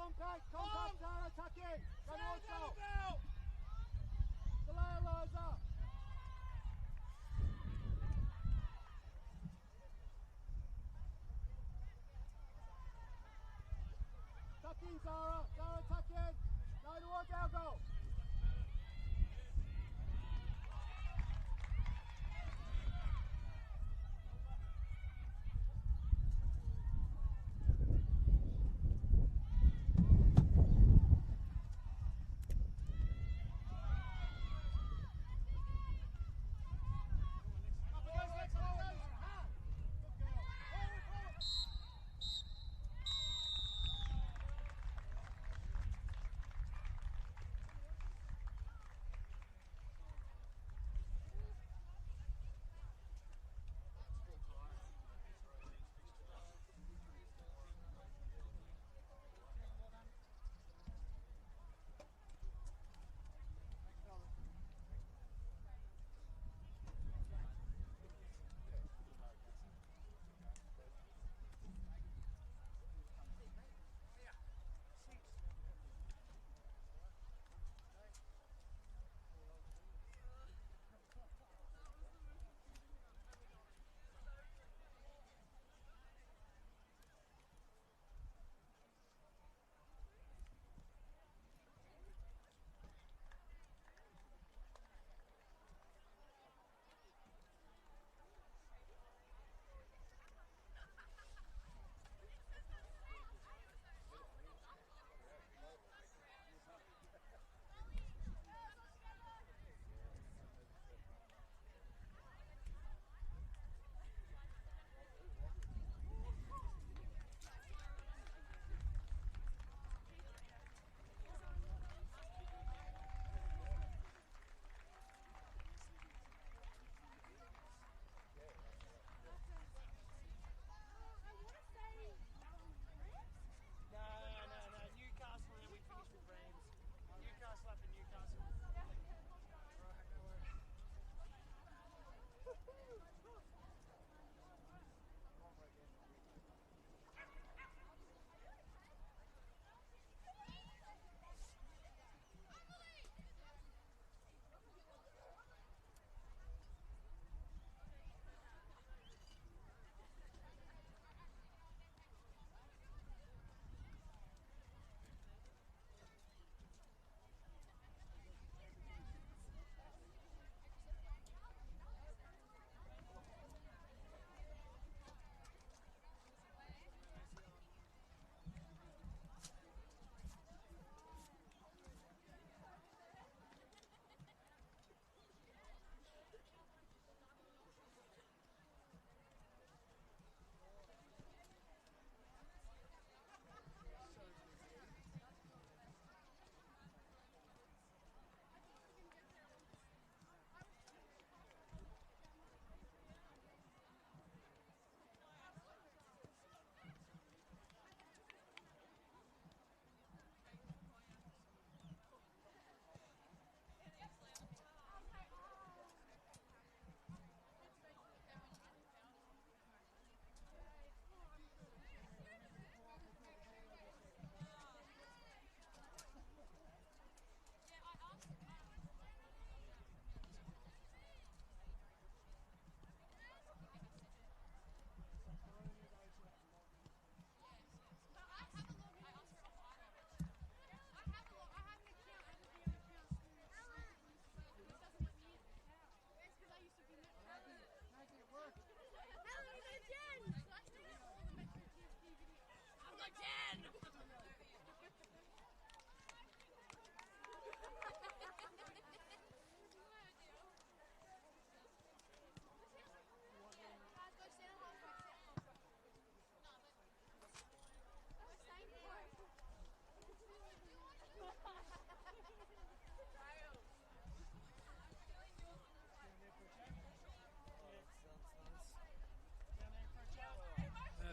Contact, Zara, tuck in. Go towards goal. Delay, Eliza. Tuck in, Zara. Zara, tuck in. Go towards our goal.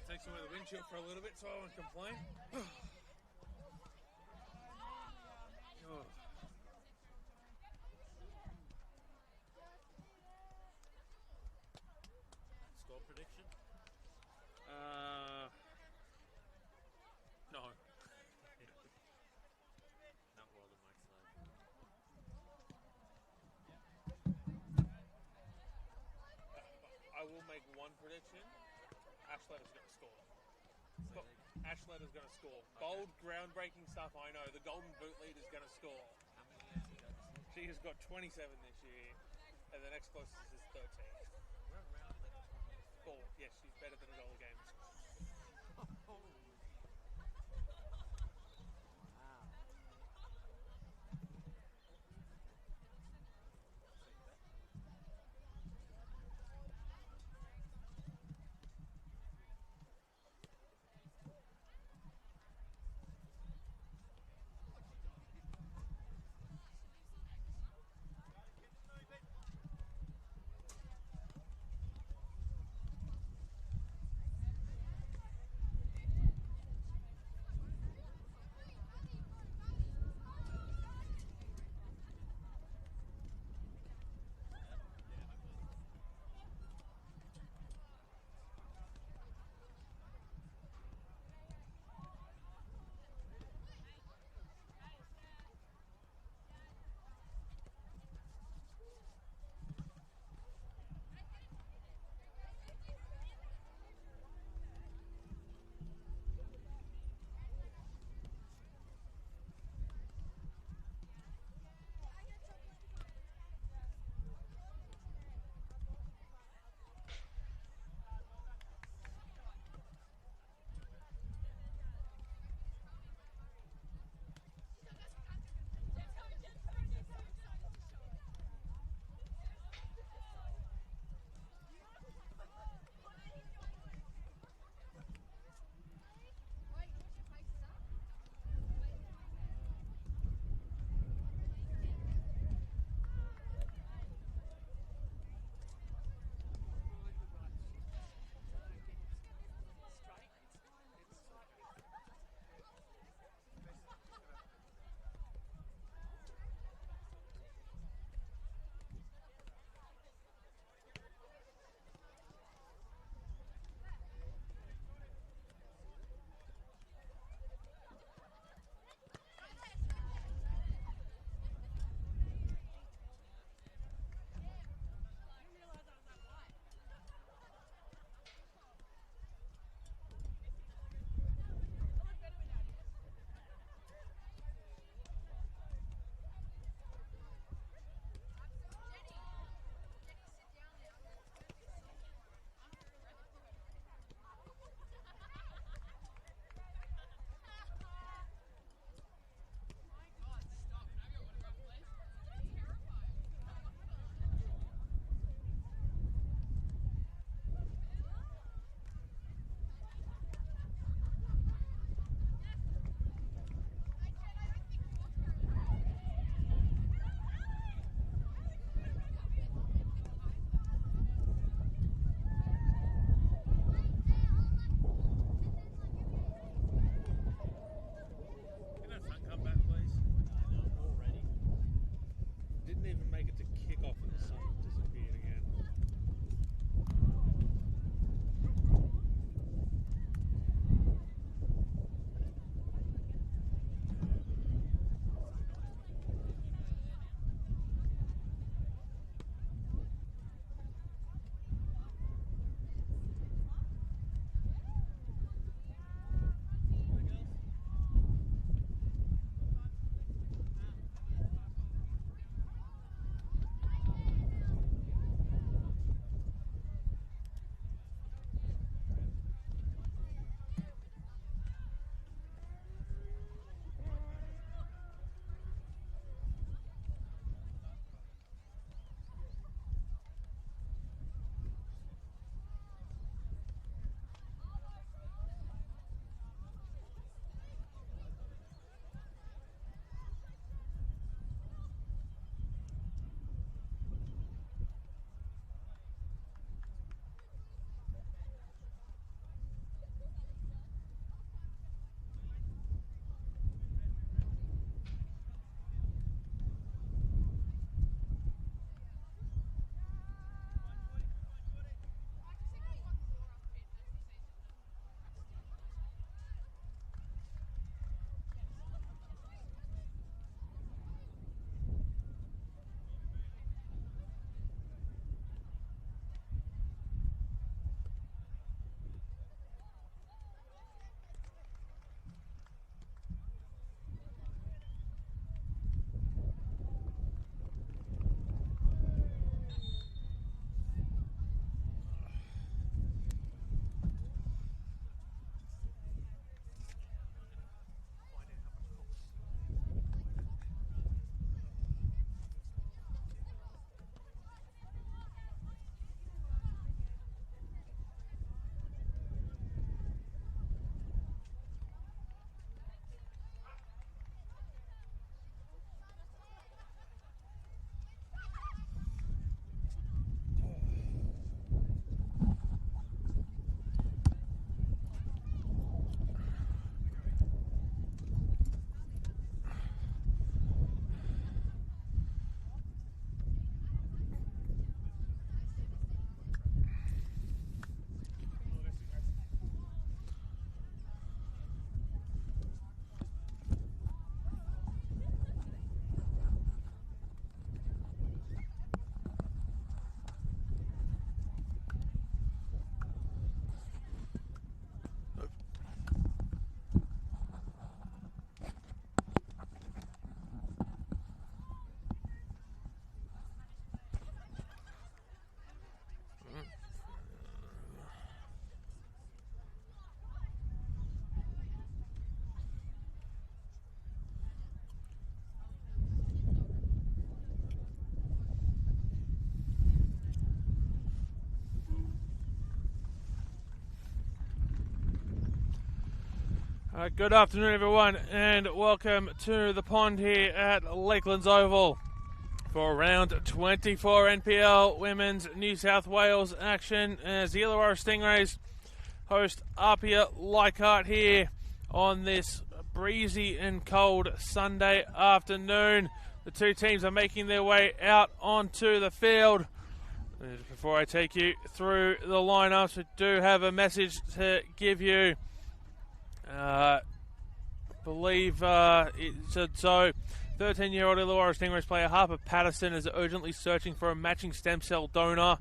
Takes away the windshield for a little bit, so I won't complain. Oh. Score prediction? No. one prediction. Ashletter's going to score. Ashletter's going to score. Bold, groundbreaking stuff, I know. The Golden Boot leader's going to score. How many years you got this? She has got 27 this year, and the next closest is 13. We're around like 20. 4. Yes, she's better than a goal a game. Wow. Good afternoon, everyone, and welcome to the pond here at Lakelands Oval for round 24 NPL Women's New South Wales action as the Illawarra Stingrays host APIA Leichhardt here on this breezy and cold Sunday afternoon. The two teams are making their way out onto the field. Before I take you through the lineups, I do have a message to give you. Believe it said so. 13-year-old Illawarra Stingrays player Harper Patterson is urgently searching for a matching stem cell donor.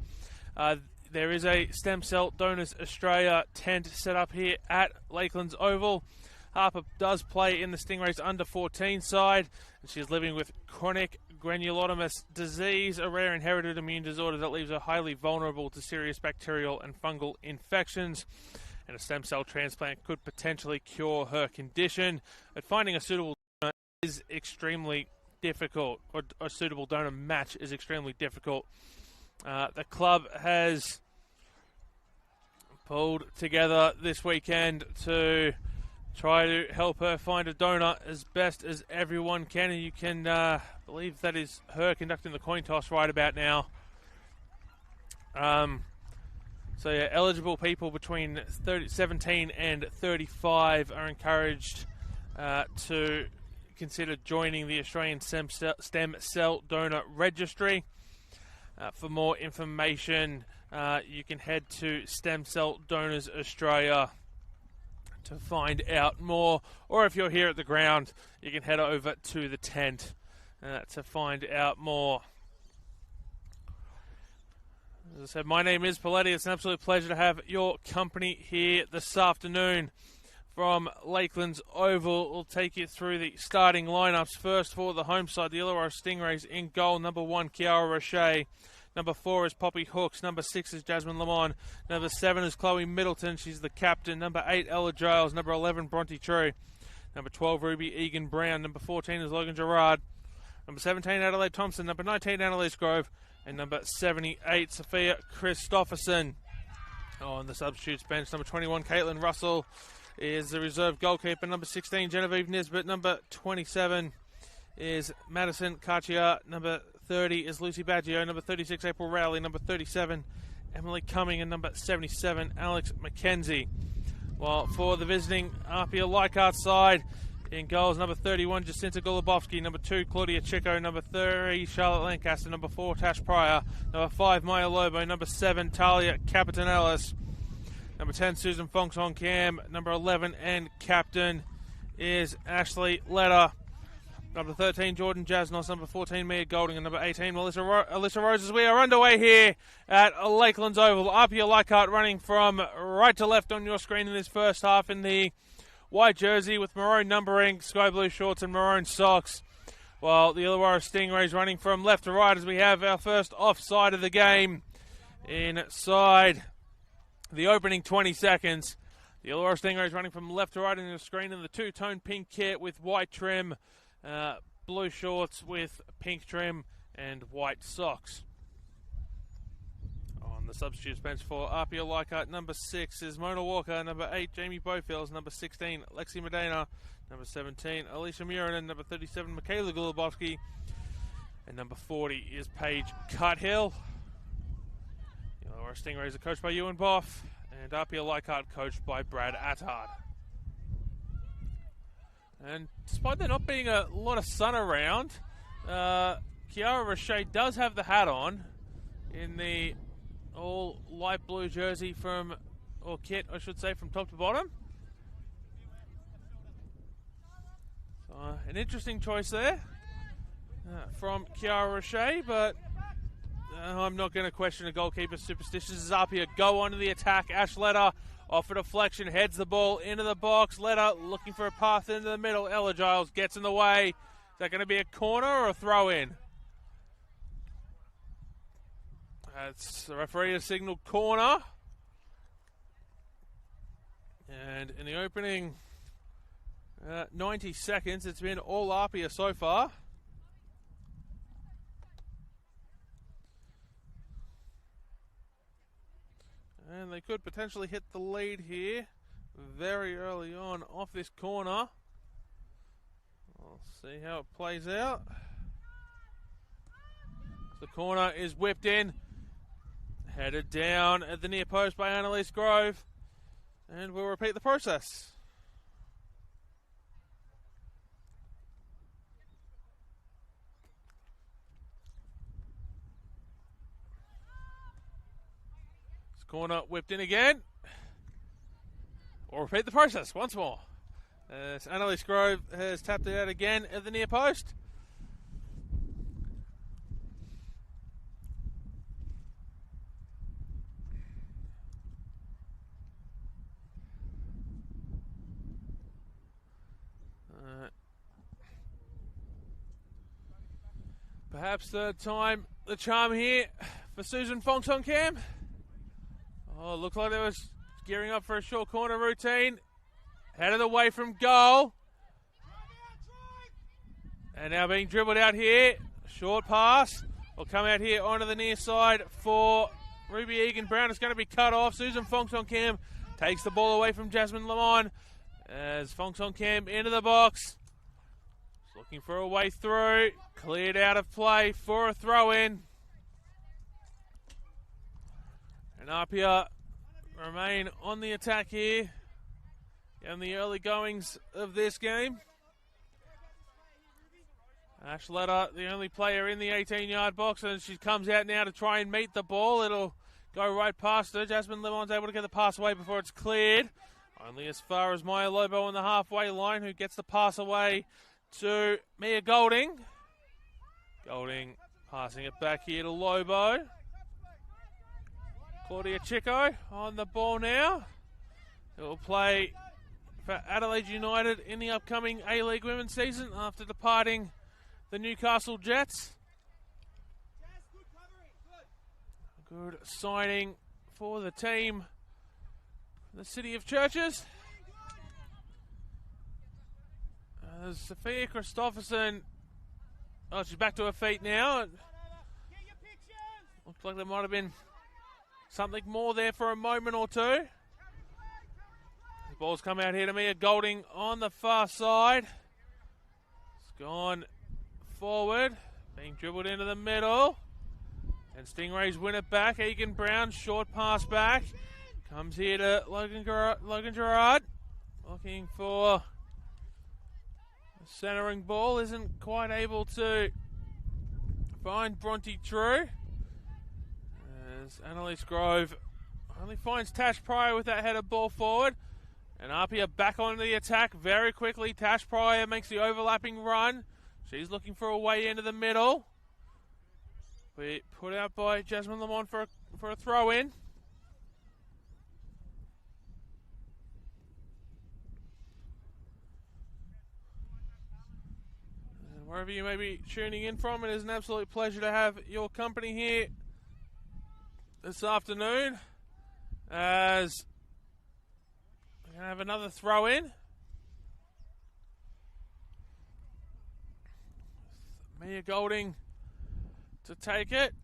There is a Stem Cell Donors Australia tent set up here at Lakelands Oval. Harper does play in the Stingrays under 14 side, and she is living with chronic granulomatous disease, a rare inherited immune disorder that leaves her highly vulnerable to serious bacterial and fungal infections. And a stem cell transplant could potentially cure her condition. But finding a suitable donor is extremely difficult, or a suitable donor match is extremely difficult. The club has pulled together this weekend to try to help her find a donor as best as everyone can, and you can believe that is her conducting the coin toss right about now. So yeah, eligible people between 17 and 35 are encouraged to consider joining the Australian Stem Cell Donor Registry. For more information, you can head to Stem Cell Donors Australia to find out more, or if you're here at the ground, you can head over to the tent to find out more. As I said, my name is Paletti. It's an absolute pleasure to have your company here this afternoon from Lakelands Oval. We'll take you through the starting lineups. First for the home side, the Illawarra Stingrays in goal. Number 1, Kiara Roche. Number 4 is Poppy Hooks. Number 6 is Jasmine Lamont. Number 7 is Chloe Middleton. She's the captain. Number 8, Ella Giles. Number 11, Bronte True. Number 12, Ruby Egan Brown. Number 14 is Logan Gerard. Number 17, Adelaide Thompson. Number 19, Annalise Grove. And number 78, Sophia Christopherson. On the substitutes bench, number 21, Caitlin Russell is the reserve goalkeeper. Number 16, Genevieve Nisbet. Number 27 is Madison Cartier. Number 30 is Lucy Baggio. Number 36, April Rowley. Number 37, Emily Cumming. And number 77, Alex McKenzie. While for the visiting APIA Leichhardt side, in goals, number 31, Jacinta Golubovsky. Number 2, Claudia Chico. Number 3, Charlotte Lancaster. Number 4, Tash Pryor. Number 5, Maya Lobo. Number 7, Talia Capitan Ellis. Number 10, Susan Fonks on cam. Number 11 and captain is Ashley Letter. Number 13, Jordan Jasnos. Number 14, Mia Golding. And number 18, Alyssa Roses. We are underway here at Lakelands Oval. APIA Leichhardt running from right to left on your screen in this first half in the white jersey with maroon numbering, sky blue shorts and maroon socks. While the Illawarra Stingrays running from left to right as we have our first offside of the game inside the opening 20 seconds. The Illawarra Stingrays running from left to right in the screen in the two-tone pink kit with white trim, blue shorts with pink trim and white socks. On the substitutes bench for APIA Leichhardt, number 6 is Mona Walker. Number 8, Jamie Bofields. Number 16, Lexi Medina. Number 17, Alicia Murinen. Number 37, Michaela Golubovsky. And number 40 is Paige Cuthill. The Illawarra Stingrays are coached by Ewan Boff, and APIA Leichhardt coached by Brad Attard. And despite there not being a lot of sun around, Kiara Roche does have the hat on in the all light blue jersey or kit, I should say, from top to bottom. So, an interesting choice there from Kiara Roche, but I'm not going to question a goalkeeper's superstitions. As APIA go on to the attack. Ash Letter off a deflection, heads the ball into the box. Letter looking for a path into the middle. Ella Giles gets in the way. Is that going to be a corner or a throw in? That's the referee has signalled corner. And in the opening 90 seconds, it's been all APIA so far. And they could potentially hit the lead here very early on off this corner. We'll see how it plays out. The corner is whipped in. Headed down at the near post by Annalise Grove. And we'll repeat the process. Corner whipped in again. We'll repeat the process once more. As Annalise Grove has tapped it out again at the near post. Perhaps third time the charm here for Susan Fonks on cam. Oh, looked like they was gearing up for a short corner routine. Headed away from goal. And now being dribbled out here. Short pass. Will come out here onto the near side for Ruby Egan Brown. It's going to be cut off. Susan Fonks on cam takes the ball away from Jasmine Lamont. As Fonks on cam into the box. Looking for a way through. Cleared out of play for a throw in. And APIA remain on the attack here in the early goings of this game. Ash Letter, the only player in the 18-yard box, and she comes out now to try and meet the ball. It'll go right past her. Jasmine Lemont's able to get the pass away before it's cleared. Only as far as Maya Lobo on the halfway line, who gets the pass away to Mia Golding. Golding passing it back here to Lobo. Claudia Chico on the ball now. It will play for Adelaide United in the upcoming A-League Women's season after departing the Newcastle Jets. Good signing for the team. The City of Churches. Sophia Christopherson. Oh, she's back to her feet now. Looks like there might have been something more there for a moment or two. The ball's come out here to Mia Golding on the far side. It's gone forward. Being dribbled into the middle. And Stingrays win it back. Egan Brown, short pass back. Comes here to Logan Gerard. Looking for a centering ball. Isn't quite able to find Bronte True. As Annalise Grove only finds Tash Pryor with that headed ball forward. And APIA back onto the attack very quickly. Tash Pryor makes the overlapping run. She's looking for a way into the middle. Put out by Jasmine Lamont for a throw in. And wherever you may be tuning in from, it is an absolute pleasure to have your company here this afternoon, as we're going to have another throw in. Mia Golding to take it.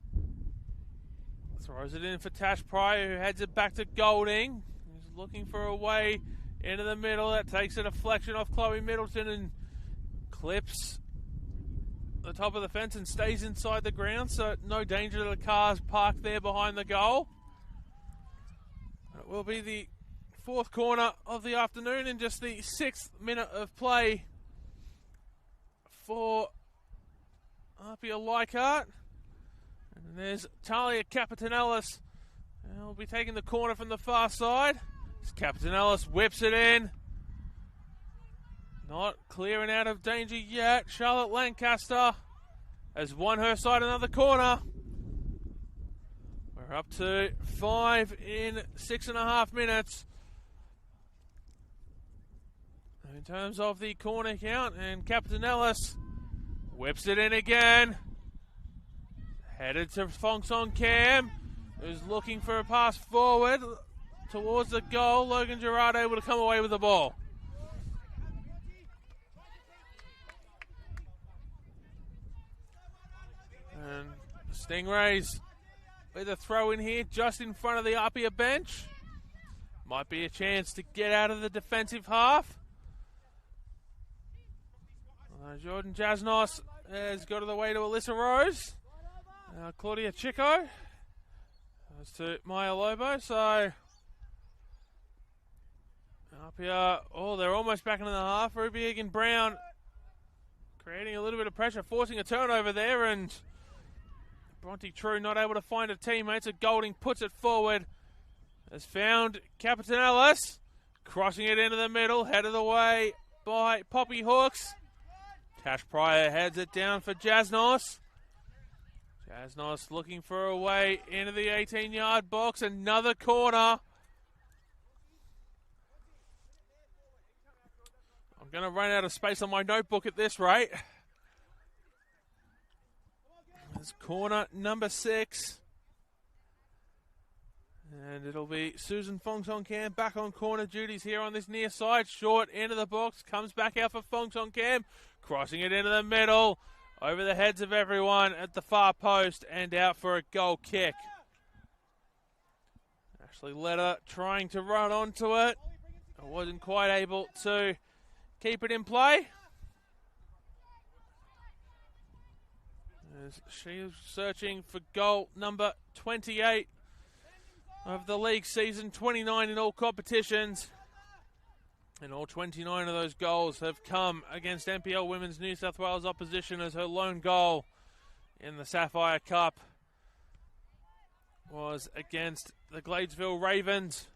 Throws it in for Tash Pryor, who heads it back to Golding. He's looking for a way into the middle. That takes a deflection off Chloe Middleton and clips the top of the fence and stays inside the ground, so no danger to the cars parked there behind the goal. It will be the fourth corner of the afternoon in just the 6th minute of play for APIA Leichhardt. And there's Talia Capitanellis. He'll be taking the corner from the far side. Capitanellis whips it in. Not clearing out of danger yet. Charlotte Lancaster has won her side another corner. We're up to 5 in 6.5 minutes in terms of the corner count. And Capitanellis whips it in again. Headed to Fonks on cam, who's looking for a pass forward towards the goal. Logan Gerard able to come away with the ball. And Stingrays with a throw in here just in front of the APIA bench. Might be a chance to get out of the defensive half. Jordan Jasnos has got it away to Alyssa Rose. Claudia Chico. Goes to Maya Lobo. So, APIA, they're almost back into the half. Ruby Egan Brown creating a little bit of pressure, forcing a turnover there, and Bronte True not able to find her teammates. So Golding puts it forward. Has found Captain Ellis. Crossing it into the middle, headed away by Poppy Hawks. Tash Pryor heads it down for Jasnos. Jasnos looking for a way into the 18-yard box. Another corner. I'm going to run out of space on my notebook at this rate. It's corner number 6. And it'll be Susan Fong Song Cam back on corner duties here on this near side. Short into the box. Comes back out for Fong Song Cam. Crossing it into the middle. Over the heads of everyone at the far post. And out for a goal kick. Ashley Leder trying to run onto it. Wasn't quite able to keep it in play. As she's searching for goal number 28 of the league season, 29 in all competitions. And all 29 of those goals have come against NPL Women's New South Wales opposition, as her lone goal in the Sapphire Cup was against the Gladesville Ravens.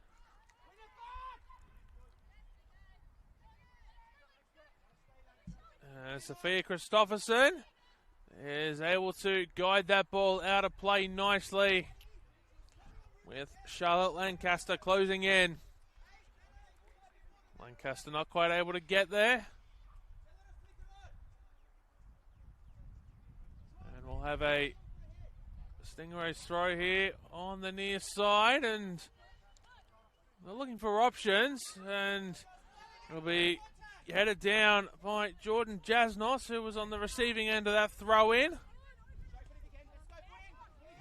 Sophia Christopherson is able to guide that ball out of play nicely, with Charlotte Lancaster closing in. Lancaster not quite able to get there. And we'll have a Stingrays throw here on the near side, and they're looking for options, and it'll be headed down by Jordan Jasnos, who was on the receiving end of that throw-in.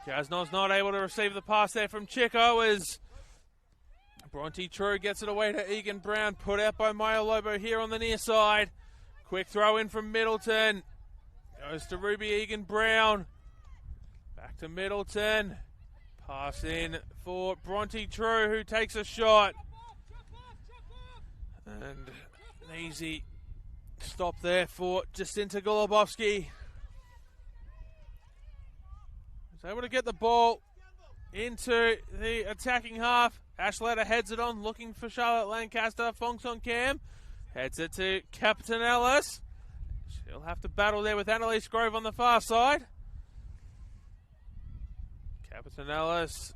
Jasnos not able to receive the pass there from Chico, as Bronte True gets it away to Egan Brown, put out by Maya Lobo here on the near side. Quick throw in from Middleton. Goes to Ruby Egan Brown. Back to Middleton. Pass in for Bronte True, who takes a shot. And an easy stop there for Jacinta Golubowski. He's able to get the ball into the attacking half. Ashletta heads it on, looking for Charlotte Lancaster. Fong Song Cam heads it to Captain Ellis. She'll have to battle there with Annalise Grove on the far side. Captain Ellis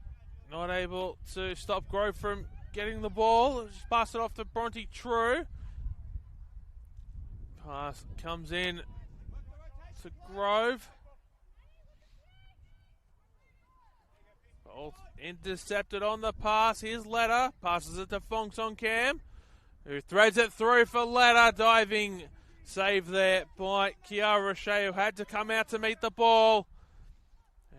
not able to stop Grove from getting the ball. Just pass it off to Bronte True. Pass comes in to Grove. Ball intercepted on the pass. Here's Leder. Passes it to Fong Song Cam, who threads it through for Leder. Diving save there by Kiara Roche, who had to come out to meet the ball.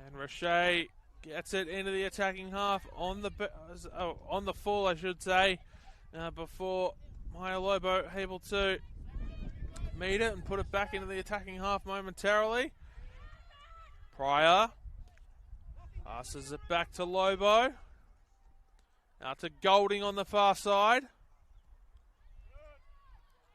And Roche gets it into the attacking half on the full, I should say, before Maya Lobo able to meet it and put it back into the attacking half momentarily. Pryor passes it back to Lobo. Now to Golding on the far side.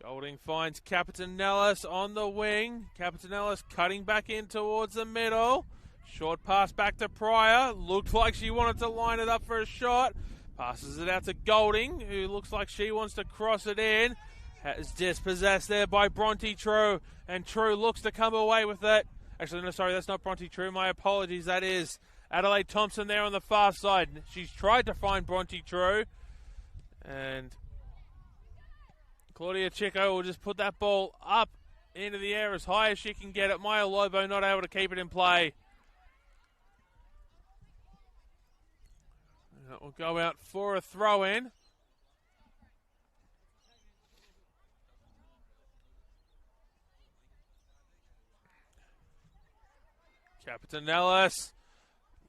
Golding finds Capitanellis on the wing. Capitanellis cutting back in towards the middle. Short pass back to Pryor. Looked like she wanted to line it up for a shot. Passes it out to Golding, who looks like she wants to cross it in. Is dispossessed there by Bronte True. And True looks to come away with it. Actually, no, sorry, that's not Bronte True. My apologies. That is Adelaide Thompson there on the far side. She's tried to find Bronte True. And Claudia Chico will just put that ball up into the air as high as she can get it. Maya Lobo not able to keep it in play. And it will go out for a throw-in. Capitanellis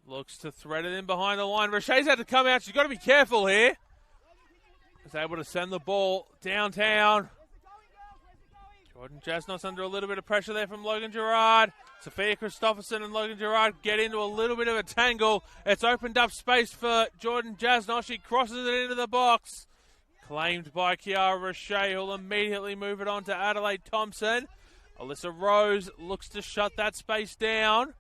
looks to thread it in behind the line. Roche's had to come out. She's got to be careful here. is able to send the ball downtown. Jordan Jasnos under a little bit of pressure there from Logan Gerard. Sophia Christopherson and Logan Gerard get into a little bit of a tangle. It's opened up space for Jordan Jasnos. She crosses it into the box. Claimed by Kiara Roche, who'll immediately move it on to Adelaide Thompson. Alyssa Rose looks to shut that space down.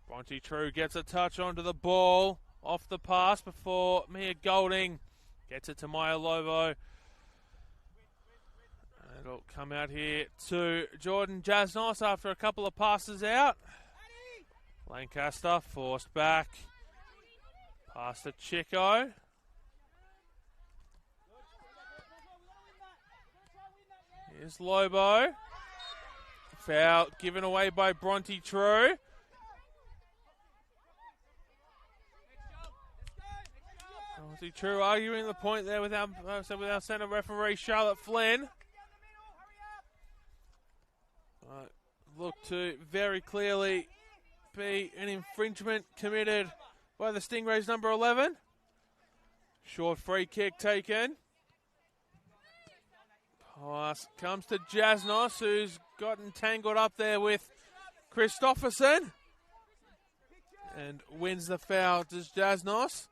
Bronte True gets a touch onto the ball. Off the pass before Mia Golding gets it to Maya Lobo. It'll come out here to Jordan Jasnos after a couple of passes out. Lancaster forced back. Pass to Chico. Here's Lobo. Foul given away by Bronte True. Bronte True arguing the point there with our centre referee Charlotte Flynn. Looked to very clearly be an infringement committed by the Stingrays number 11. Short free kick taken. Pass comes to Jasnos, who's gotten tangled up there with Christopherson. And wins the foul. Does Jasnos?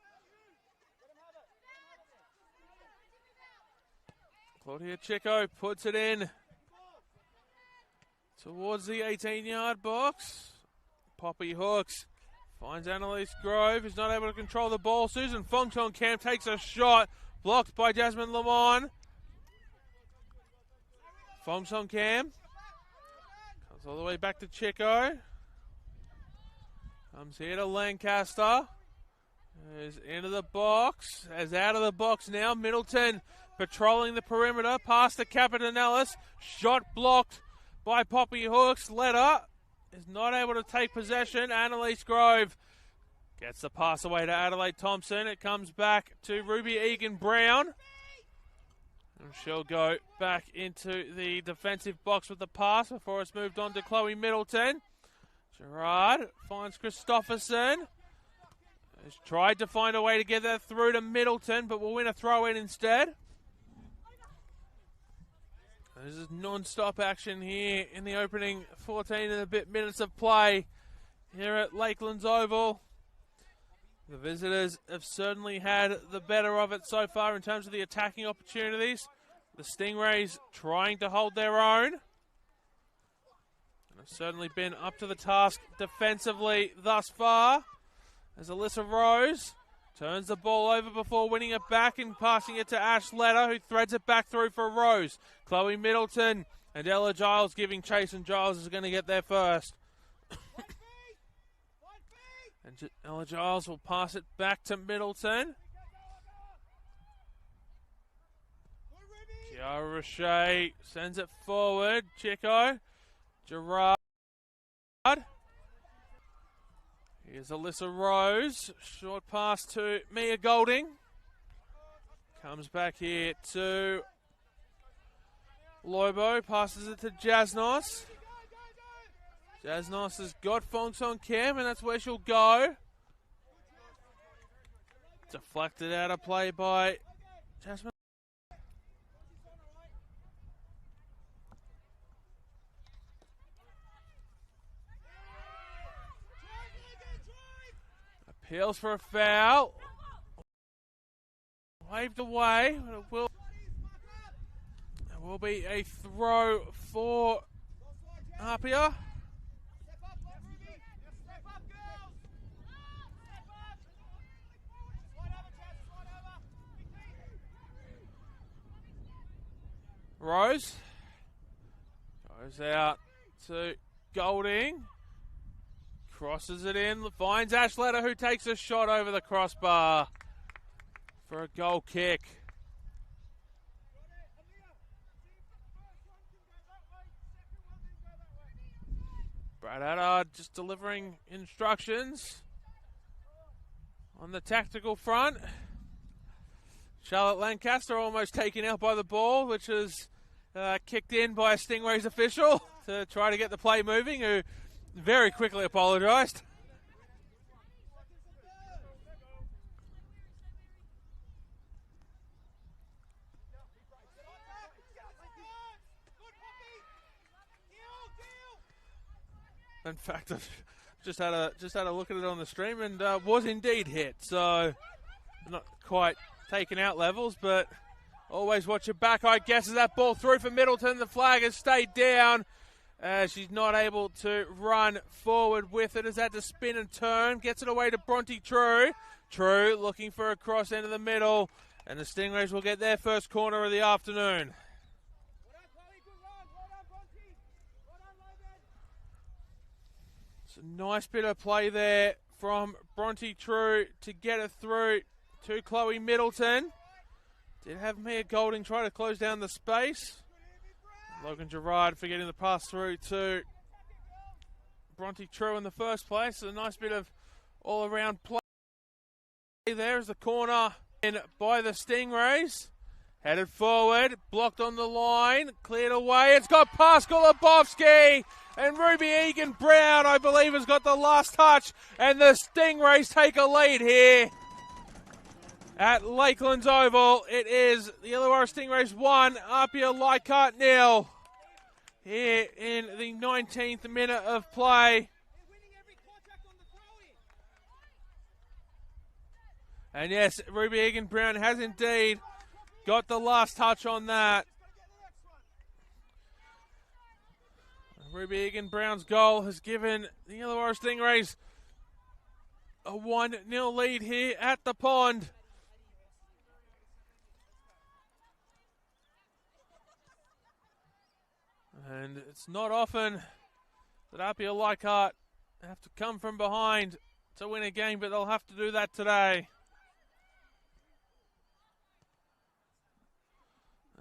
Claudia Chico puts it in towards the 18-yard box. Poppy Hooks finds Annalise Grove, who's not able to control the ball. Susan Fongchong Camp takes a shot, blocked by Jasmine Lamont. Fongchong Camp comes all the way back to Chico. Comes here to Lancaster. Is into the box. Is out of the box now. Middleton patrolling the perimeter. Past to Capitanellis. Shot blocked by Poppy Hooks. Letter is not able to take possession. Annalise Grove gets the pass away to Adelaide Thompson. It comes back to Ruby Egan Brown. And she'll go back into the defensive box with the pass before it's moved on to Chloe Middleton. Gerard finds Christopherson. Has tried to find a way to get that through to Middleton, but will win a throw-in instead. This is non-stop action here in the opening 14 and a bit minutes of play here at Lakelands Oval. The visitors have certainly had the better of it so far in terms of the attacking opportunities. The Stingrays trying to hold their own. And have certainly been up to the task defensively thus far. As Alyssa Rose turns the ball over before winning it back and passing it to Ash Letter, who threads it back through for Rose. Chloe Middleton and Ella Giles giving chase, and Giles is going to get there first. And Ella Giles will pass it back to Middleton. Kiara Roche sends it forward. Chico. Gerard. Here's Alyssa Rose. Short pass to Mia Golding. Comes back here to Lobo. Passes it to Jasnos. Jasnos has got Fonks on cam, and that's where she'll go. Deflected out of play by Jasmine. Appeals for a foul. Waved away. It will be a throw for APIA. Rose goes out to Golding. Crosses it in, finds Ash Letter, who takes a shot over the crossbar for a goal kick. Brad Haddard just delivering instructions on the tactical front. Charlotte Lancaster almost taken out by the ball, which is kicked in by a Stingrays official to try to get the play moving, who very quickly apologised. In fact, I've just had a look at it on the stream and was indeed hit. So not quite taken out levels, but always watch your back, I guess, as that ball through for Middleton. The flag has stayed down. She's not able to run forward with it. Has had to spin and turn. Gets it away to Bronte True. True looking for a cross into the middle. And the Stingrays will get their first corner of the afternoon. It's a nice bit of play there from Bronte True to get it through to Chloe Middleton. Did have Mia Golding try to close down the space. Logan Gerard for getting the pass through to Bronte True in the first place. A nice bit of all-around play. There's the corner in by the Stingrays. Headed forward, blocked on the line, cleared away. It's got past Golubovsky, and Ruby Egan-Brown, I believe, has got the last touch. And the Stingrays take a lead here at Lakeland's Oval. It is the Illawarra Stingrays 1, APIA Leichhardt 0. Here in the 19th minute of play. And yes, Ruby Egan-Brown has indeed got the last touch on that. Ruby Egan-Brown's goal has given the Illawarra Stingrays a 1-0 lead here at the pond. And it's not often that APIA Leichhardt have to come from behind to win a game, but they'll have to do that today.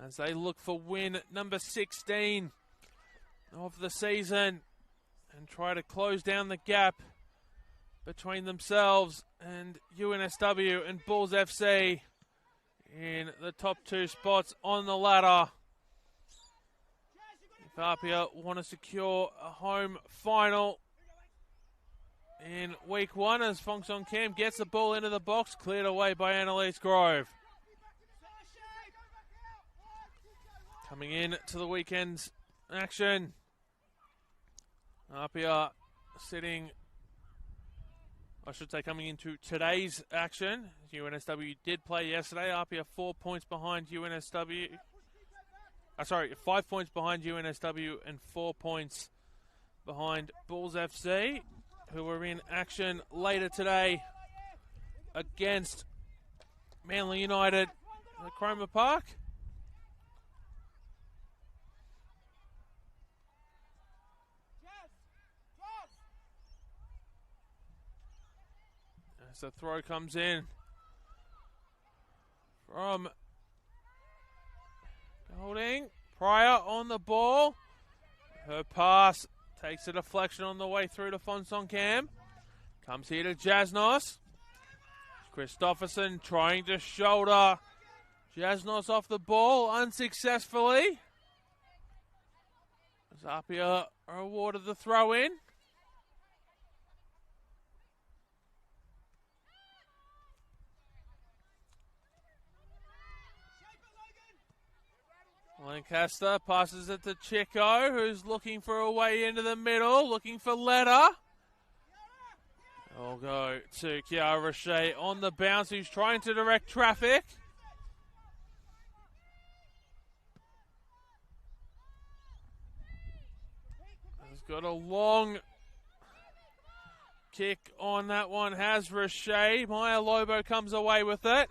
As they look for win number 16 of the season and try to close down the gap between themselves and UNSW and Bulls FC in the top two spots on the ladder. If APIA want to secure a home final in week 1, as Fong Song Cam gets the ball into the box, cleared away by Annalise Grove. Coming in to the weekend's action, APIA sitting, I should say coming into today's action. UNSW did play yesterday. APIA 4 points behind UNSW. 5 points behind UNSW and 4 points behind Bulls FC, who are in action later today against Manly United at Cromer Park. As the throw comes in from Golding, Pryor on the ball. Her pass takes a deflection on the way through to Fonsong Cam. Comes here to Jasnos. Christopherson trying to shoulder Jasnos off the ball unsuccessfully. As APIA are awarded the throw in. Lancaster passes it to Chico, who's looking for a way into the middle, looking for Letta. I'll go to Kiara Roche on the bounce, who's trying to direct traffic. Has got a long kick on that one, has Roche. Maya Lobo comes away with it.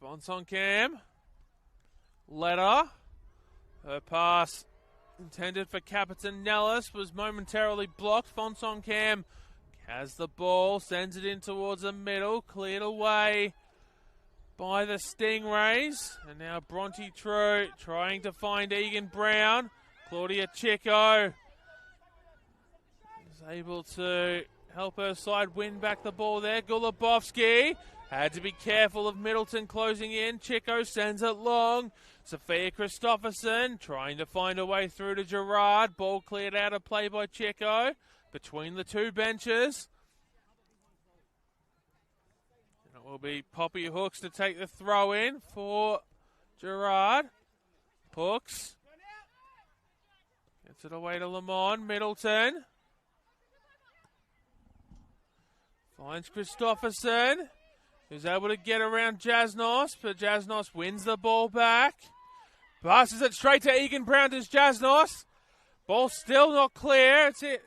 Fonsong Cam, Letta, her pass intended for Capitan Nellis was momentarily blocked. Fonsong Cam has the ball, sends it in towards the middle, cleared away by the Stingrays. And now Bronte True trying to find Egan-Brown. Claudia Chico is able to help her side win back the ball there. Golubovsky had to be careful of Middleton closing in. Chico sends it long. Sophia Christopherson trying to find a way through to Gerard. Ball cleared out of play by Chico between the two benches. And it will be Poppy Hooks to take the throw in for Gerard. Hooks. Gets it away to Lamont. Middleton. Finds Christopherson, who's able to get around Jasnos, but Jasnos wins the ball back. Passes it straight to Egan Brown. Does Jasnos. Ball still not clear. It's it.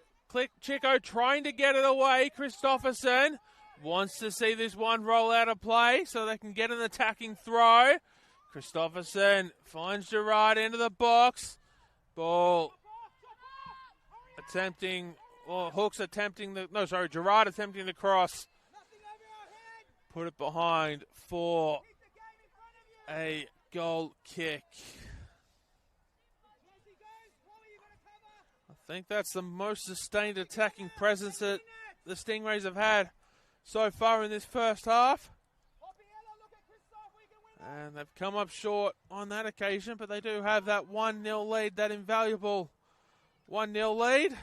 Chico trying to get it away. Christopherson wants to see this one roll out of play so they can get an attacking throw. Christopherson finds Gerard into the box. Ball attempting, or Hooks attempting Gerard attempting the cross. Put it behind for a goal kick. I think that's the most sustained attacking presence that the Stingrays have had so far in this first half. And they've come up short on that occasion, but they do have that 1-0 lead, that invaluable 1-0 lead.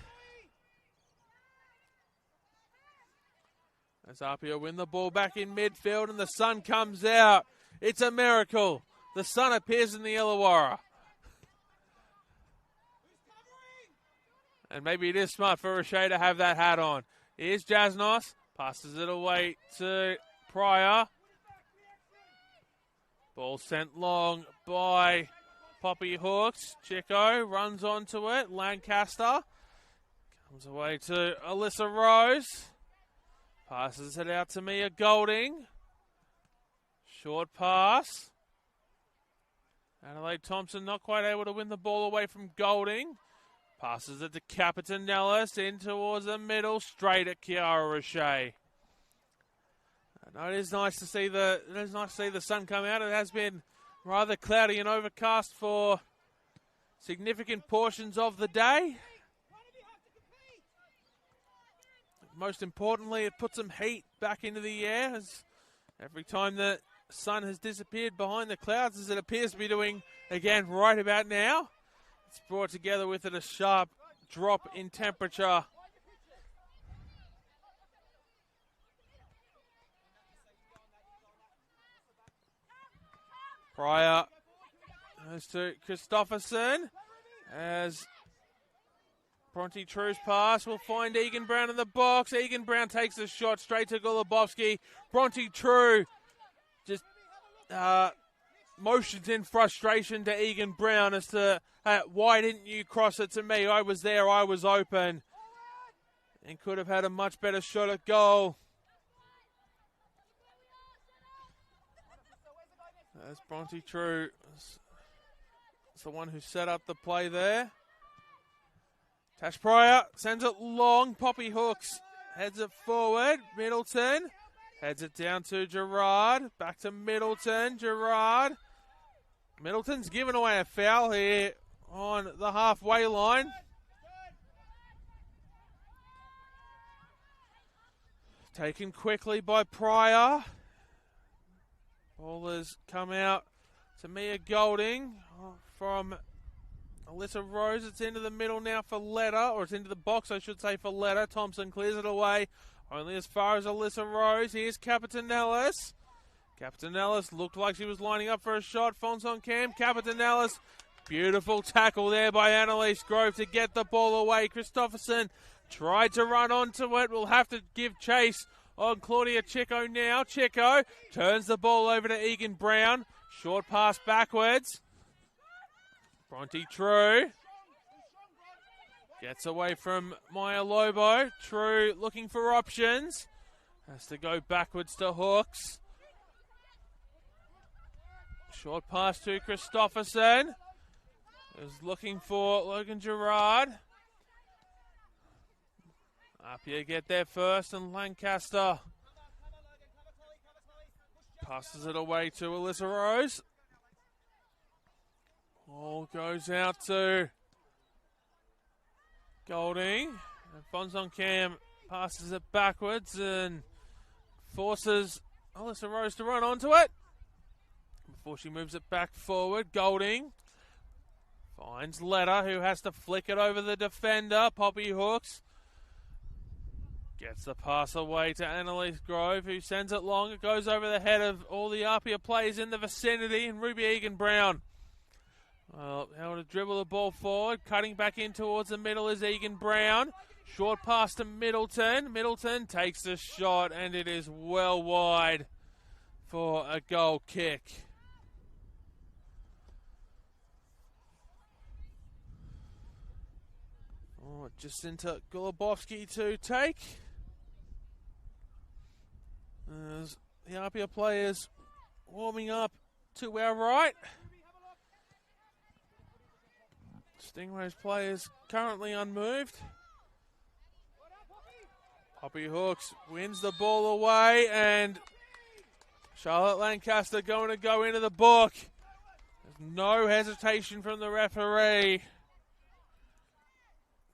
As APIA win the ball back in midfield and the sun comes out. It's a miracle. The sun appears in the Illawarra. And maybe it is smart for Roche to have that hat on. Here's Jasnos. Passes it away to Pryor. Ball sent long by Poppy Hooks. Chico runs onto it. Lancaster comes away to Alyssa Rose. Passes it out to Mia Golding. Short pass. Adelaide Thompson not quite able to win the ball away from Golding. Passes it to Captain Nellis in towards the middle, straight at Kiara Roche. It is nice to see the sun come out. It has been rather cloudy and overcast for significant portions of the day. Most importantly, it puts some heat back into the air as every time the sun has disappeared behind the clouds, as it appears to be doing again right about now. It's brought together with it a sharp drop in temperature. Pryor goes to Christopherson as Bronte True's pass will find Egan Brown in the box. Egan Brown takes a shot straight to Golubowski. Bronte True just motions in frustration to Egan Brown as to, why didn't you cross it to me? I was there, I was open. And could have had a much better shot at goal. That's Bronte True. It's the one who set up the play there. Tash Pryor sends it long. Poppy Hooks heads it forward. Middleton heads it down to Gerard. Back to Middleton. Gerard. Middleton's given away a foul here on the halfway line. Taken quickly by Pryor. Ball has come out to Mia Golding from Alyssa Rose. It's into the middle now for Letta, or it's into the box, I should say, for Letta. Thompson clears it away, only as far as Alyssa Rose. Here's Captain Ellis. Captain Ellis looked like she was lining up for a shot. Fonson Cam, Captain Ellis. Beautiful tackle there by Annalise Grove to get the ball away. Christopherson tried to run onto it. We'll have to give chase on Claudia Chico now. Chico turns the ball over to Egan Brown. Short pass backwards. Bronte True gets away from Maya Lobo. True looking for options. Has to go backwards to Hooks. Short pass to Christopherson. Is looking for Logan Gerard. APIA get there first, and Lancaster passes it away to Alyssa Rose. Ball goes out to Golding. And Fonson Cam passes it backwards and forces Alyssa Rose to run onto it. Before she moves it back forward, Golding finds Letta, who has to flick it over the defender. Poppy Hooks Gets the pass away to Annalise Grove, who sends it long. It goes over the head of all the APIA players in the vicinity, and Ruby Egan-Brown. Well, able to dribble the ball forward. Cutting back in towards the middle is Egan-Brown. Short pass to Middleton. Middleton takes the shot, and it is well wide for a goal kick. Oh, Jacinta Golubovsky to take. As the APIA players warming up to our right. Stingrays players currently unmoved. Poppy Hooks wins the ball away, and Charlotte Lancaster going to go into the book. There's no hesitation from the referee.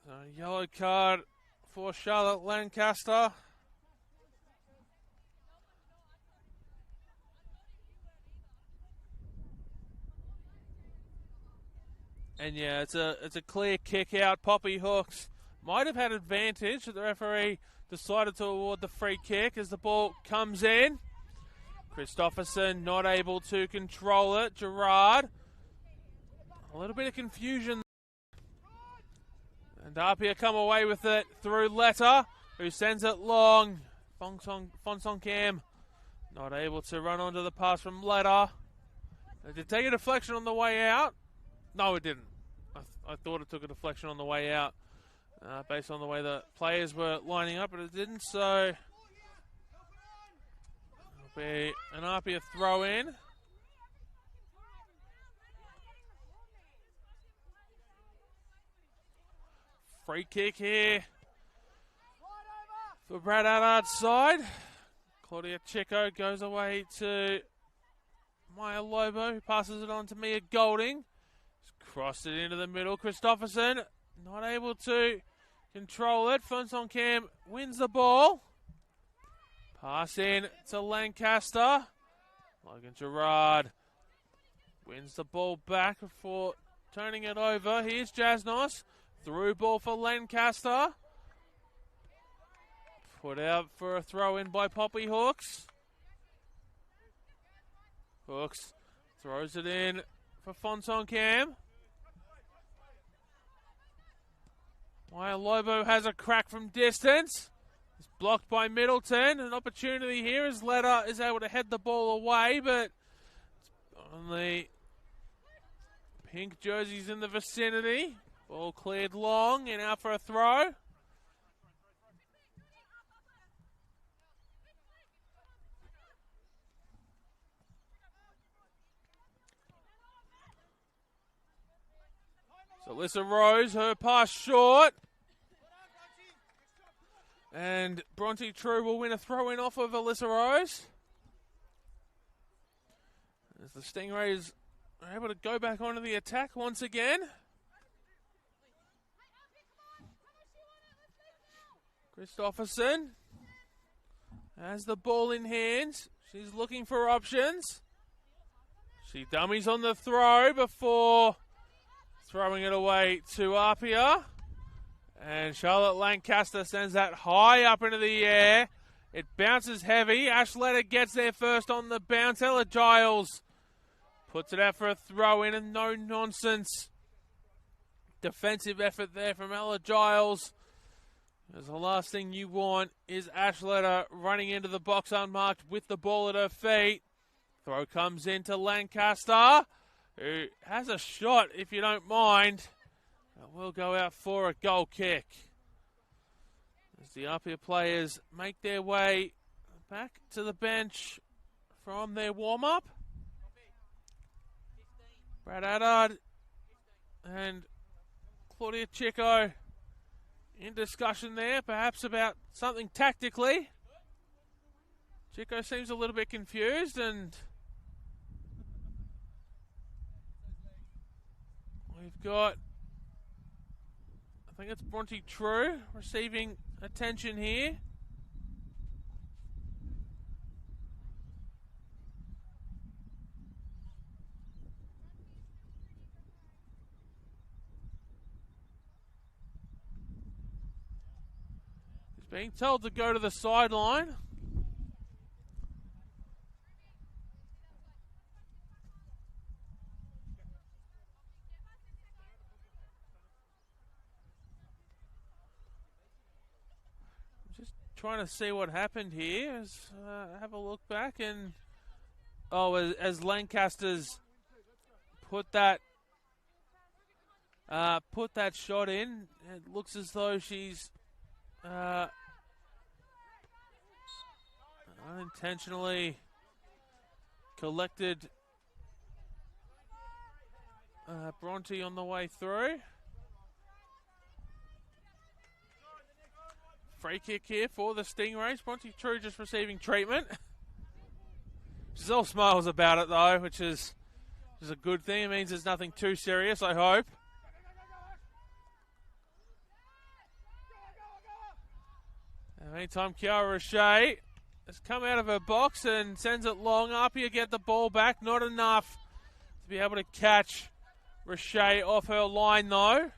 A yellow card for Charlotte Lancaster. And yeah, it's a clear kick out. Poppy Hooks might have had advantage, but the referee decided to award the free kick as the ball comes in. Christopherson not able to control it. Gerard, a little bit of confusion. And APIA come away with it through Letta, who sends it long. Fonsong Cam not able to run onto the pass from Letta. Did it take a deflection on the way out? No, it didn't. I thought it took a deflection on the way out based on the way the players were lining up, but it didn't, so it'll be an APIA throw in. Free kick here for Brad Allard's side. Claudia Chico goes away to Maya Lobo, who passes it on to Mia Golding. Crossed it into the middle. Christopherson not able to control it. Fonsong Cam wins the ball. Pass in to Lancaster. Logan Gerard wins the ball back before turning it over. Here's Jasnos. Through ball for Lancaster. Put out for a throw in by Poppy Hooks. Hooks throws it in for Fonsong Cam. Maya Lobo has a crack from distance. It's blocked by Middleton. An opportunity here as Letta is able to head the ball away, but only pink jerseys in the vicinity. Ball cleared long and out for a throw. So Alyssa Rose, her pass short. And Bronte True will win a throw-in off of Alyssa Rose. As the Stingrays are able to go back onto the attack once again. Christopherson has the ball in hand. She's looking for options. She dummies on the throw before throwing it away to APIA. And Charlotte Lancaster sends that high up into the air. It bounces heavy. Ash Letta gets there first on the bounce. Ella Giles puts it out for a throw in, and no nonsense defensive effort there from Ella Giles. As the last thing you want is Ash Letta running into the box unmarked with the ball at her feet. Throw comes into Lancaster, who has a shot, if you don't mind. Will go out for a goal kick. As the APIA players make their way back to the bench from their warm-up. Brad Allard and Claudia Chico in discussion there, perhaps about something tactically. Chico seems a little bit confused, and we've got, I think it's Bronte True receiving attention here. being told to go to the sideline. Just trying to see what happened here. Have a look back and as Lancaster's put that shot in, it looks as though she's unintentionally collected Bronte on the way through. Free kick here for the Stingrays. Bronte True just receiving treatment. She's all smiles about it though, which is a good thing. It means there's nothing too serious, I hope. In the meantime, Kiara Roche has come out of her box and sends it long. APIA get the ball back. Not enough to be able to catch Roche off her line though.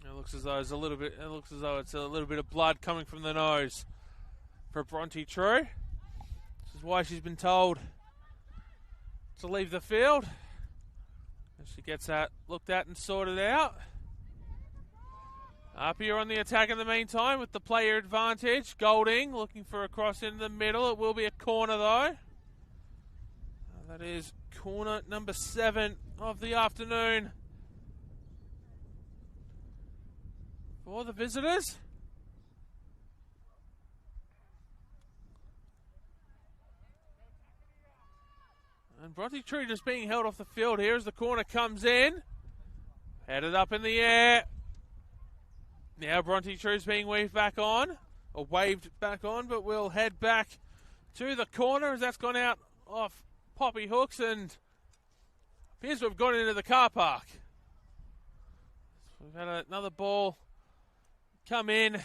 It looks as though it's a little bit of blood coming from the nose for Bronte True. This is why she's been told to leave the field. And she gets that looked at and sorted out. APIA on the attack in the meantime with the player advantage. Golding looking for a cross into the middle. It will be a corner though. That is corner number 7 of the afternoon for the visitors. And Bronte True just being held off the field here as the corner comes in. Headed up in the air. Now Bronte True's being waved back on, but we'll head back to the corner as that's gone out off Poppy Hooks and appears to have gone into the car park. We've had another ball come in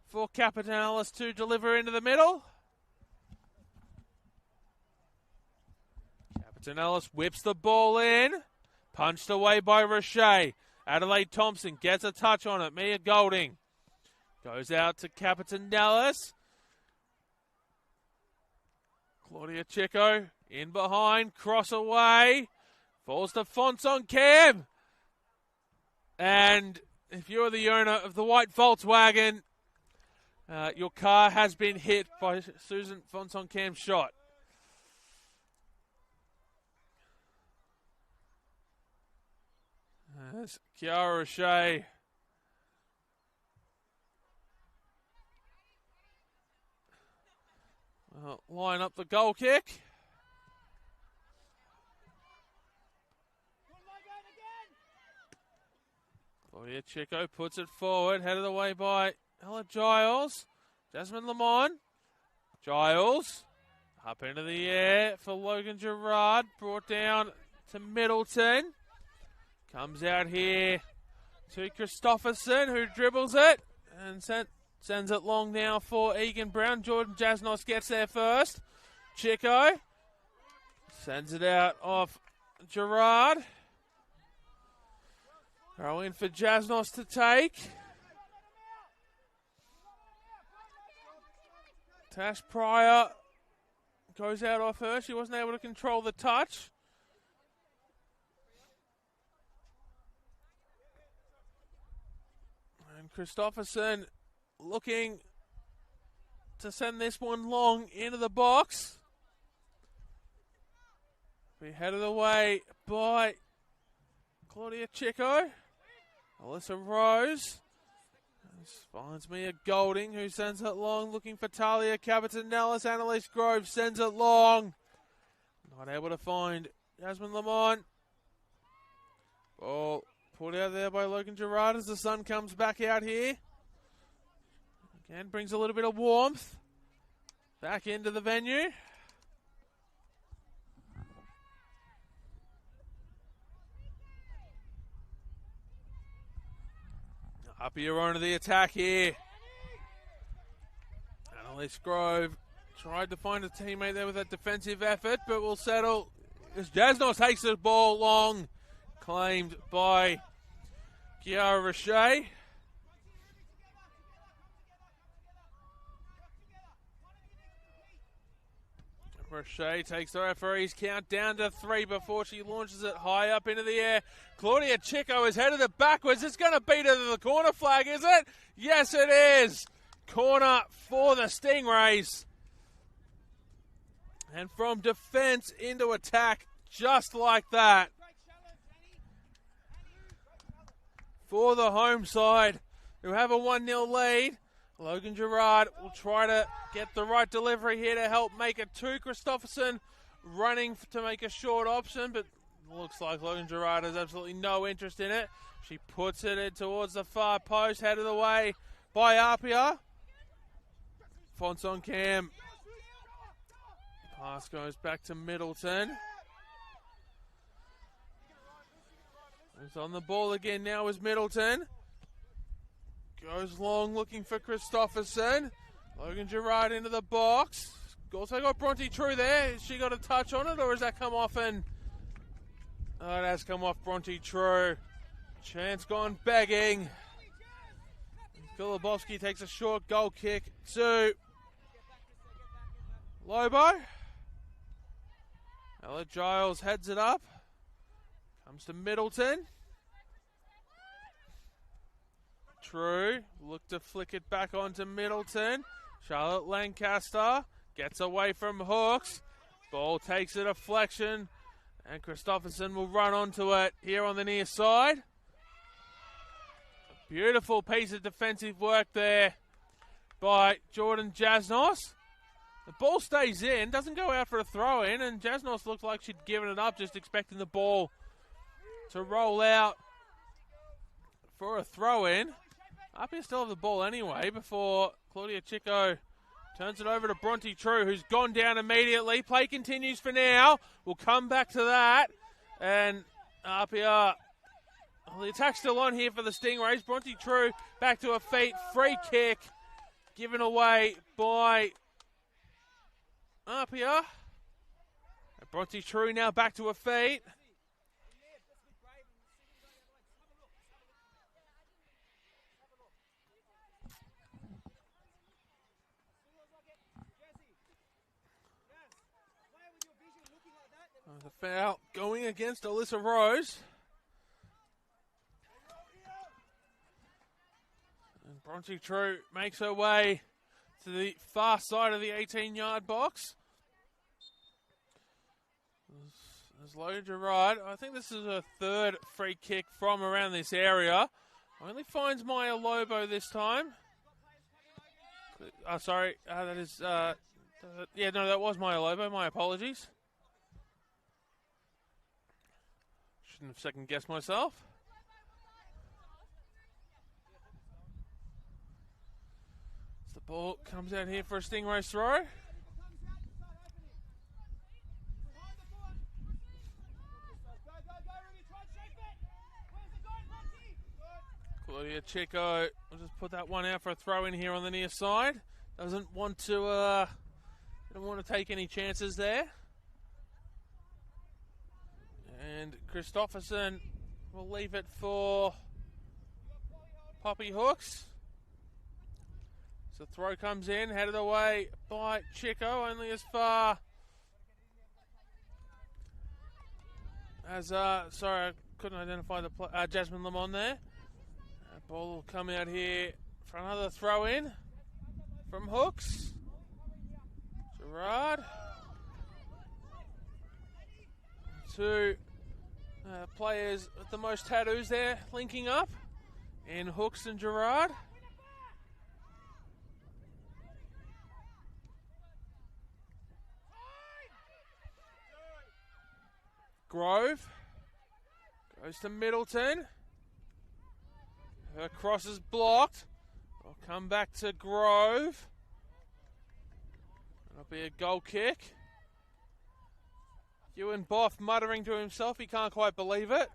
for Capitalis to deliver into the middle. Capitalis whips the ball in, punched away by Roche. Adelaide Thompson gets a touch on it. Mia Golding goes out to Capitalis. Claudia Chico in behind, cross away, falls to Fonson Cam. And if you're the owner of the white Volkswagen, your car has been hit by Susan Fonson Cam's shot. That's Kiara Roche. Line up the goal kick. Claudia Chico puts it forward, headed away by Ella Giles. Jasmine Lamont. Giles up into the air for Logan Gerard. Brought down to Middleton. Comes out here to Christopherson, who dribbles it and sends it long now for Egan Brown. Jordan Jasnos gets there first. Chico sends it out off Gerard. Throw in for Jasnos to take. Tash Pryor goes out off her. She wasn't able to control the touch. And Christopherson looking to send this one long into the box. Be headed away by Claudia Chico. Alyssa Rose. This finds Mia Golding, who sends it long, looking for Talia Capitanelis. Annalise Grove sends it long. Not able to find Jasmine Lamont. Ball put out there by Logan Gerard as the sun comes back out here. Again, brings a little bit of warmth back into the venue. APIA onto the attack here. Annalise Grove tried to find a teammate there with that defensive effort, but will settle as Jasnos takes the ball long. Claimed by Kiara Roche. Roche takes the referee's count down to 3 before she launches it high up into the air. Claudia Chico has headed it backwards. It's going to beat her to the corner flag, is it? Yes, it is. Corner for the Stingrays. And from defense into attack, just like that. For the home side, who have a 1-0 lead. Logan Gerard will try to get the right delivery here to help make it 2. Christopherson running to make a short option, but looks like Logan Gerard has absolutely no interest in it. She puts it in towards the far post, headed away by APIA. Fonts on cam. Pass goes back to Middleton. Who's on the ball again now is Middleton. Goes long looking for Christopherson. Logan Gerard into the box. Also got Bronte True there. Has she got a touch on it, or has that come off? And oh, it has come off Bronte True. Chance gone begging. Filibowski takes a short goal kick to Lobo. Ella Giles heads it up. Comes to Middleton. True, look to flick it back onto Middleton. Charlotte Lancaster gets away from Hooks. Ball takes a deflection, and Christopherson will run onto it here on the near side. A beautiful piece of defensive work there by Jordan Jasnos. The ball stays in, doesn't go out for a throw-in, and Jasnos looked like she'd given it up, just expecting the ball to roll out for a throw-in. APIA still have the ball anyway before Claudia Chico turns it over to Bronte True, who's gone down immediately. Play continues for now. We'll come back to that. And APIA, the attack's still on here for the Stingrays. Bronte True back to her feet. Free kick given away by APIA. Bronte True now back to her feet. The foul going against Alyssa Rose. And Bronte True makes her way to the far side of the 18-yard box. There's Logan Gerard. I think this is her 3rd free kick from around this area. Only finds Maya Lobo this time. Sorry, that is... yeah, no, that was Maya Lobo. My apologies. Shouldn't have second-guessed myself. As the ball comes out here for a Stingrays throw. Claudia Chico will just put that one out for a throw in here on the near side. Doesn't want to take any chances there. And Christopherson will leave it for Poppy Hooks. So throw comes in, headed away by Chico, only as far as, sorry, I couldn't identify the Jasmine Lamont there. Ball will come out here for another throw in from Hooks. Gerard. Two players with the most tattoos there linking up in Hooks and Gerard. Grove goes to Middleton. Her cross is blocked. I'll come back to Grove. That'll be a goal kick. Ewan Boff muttering to himself, he can't quite believe it.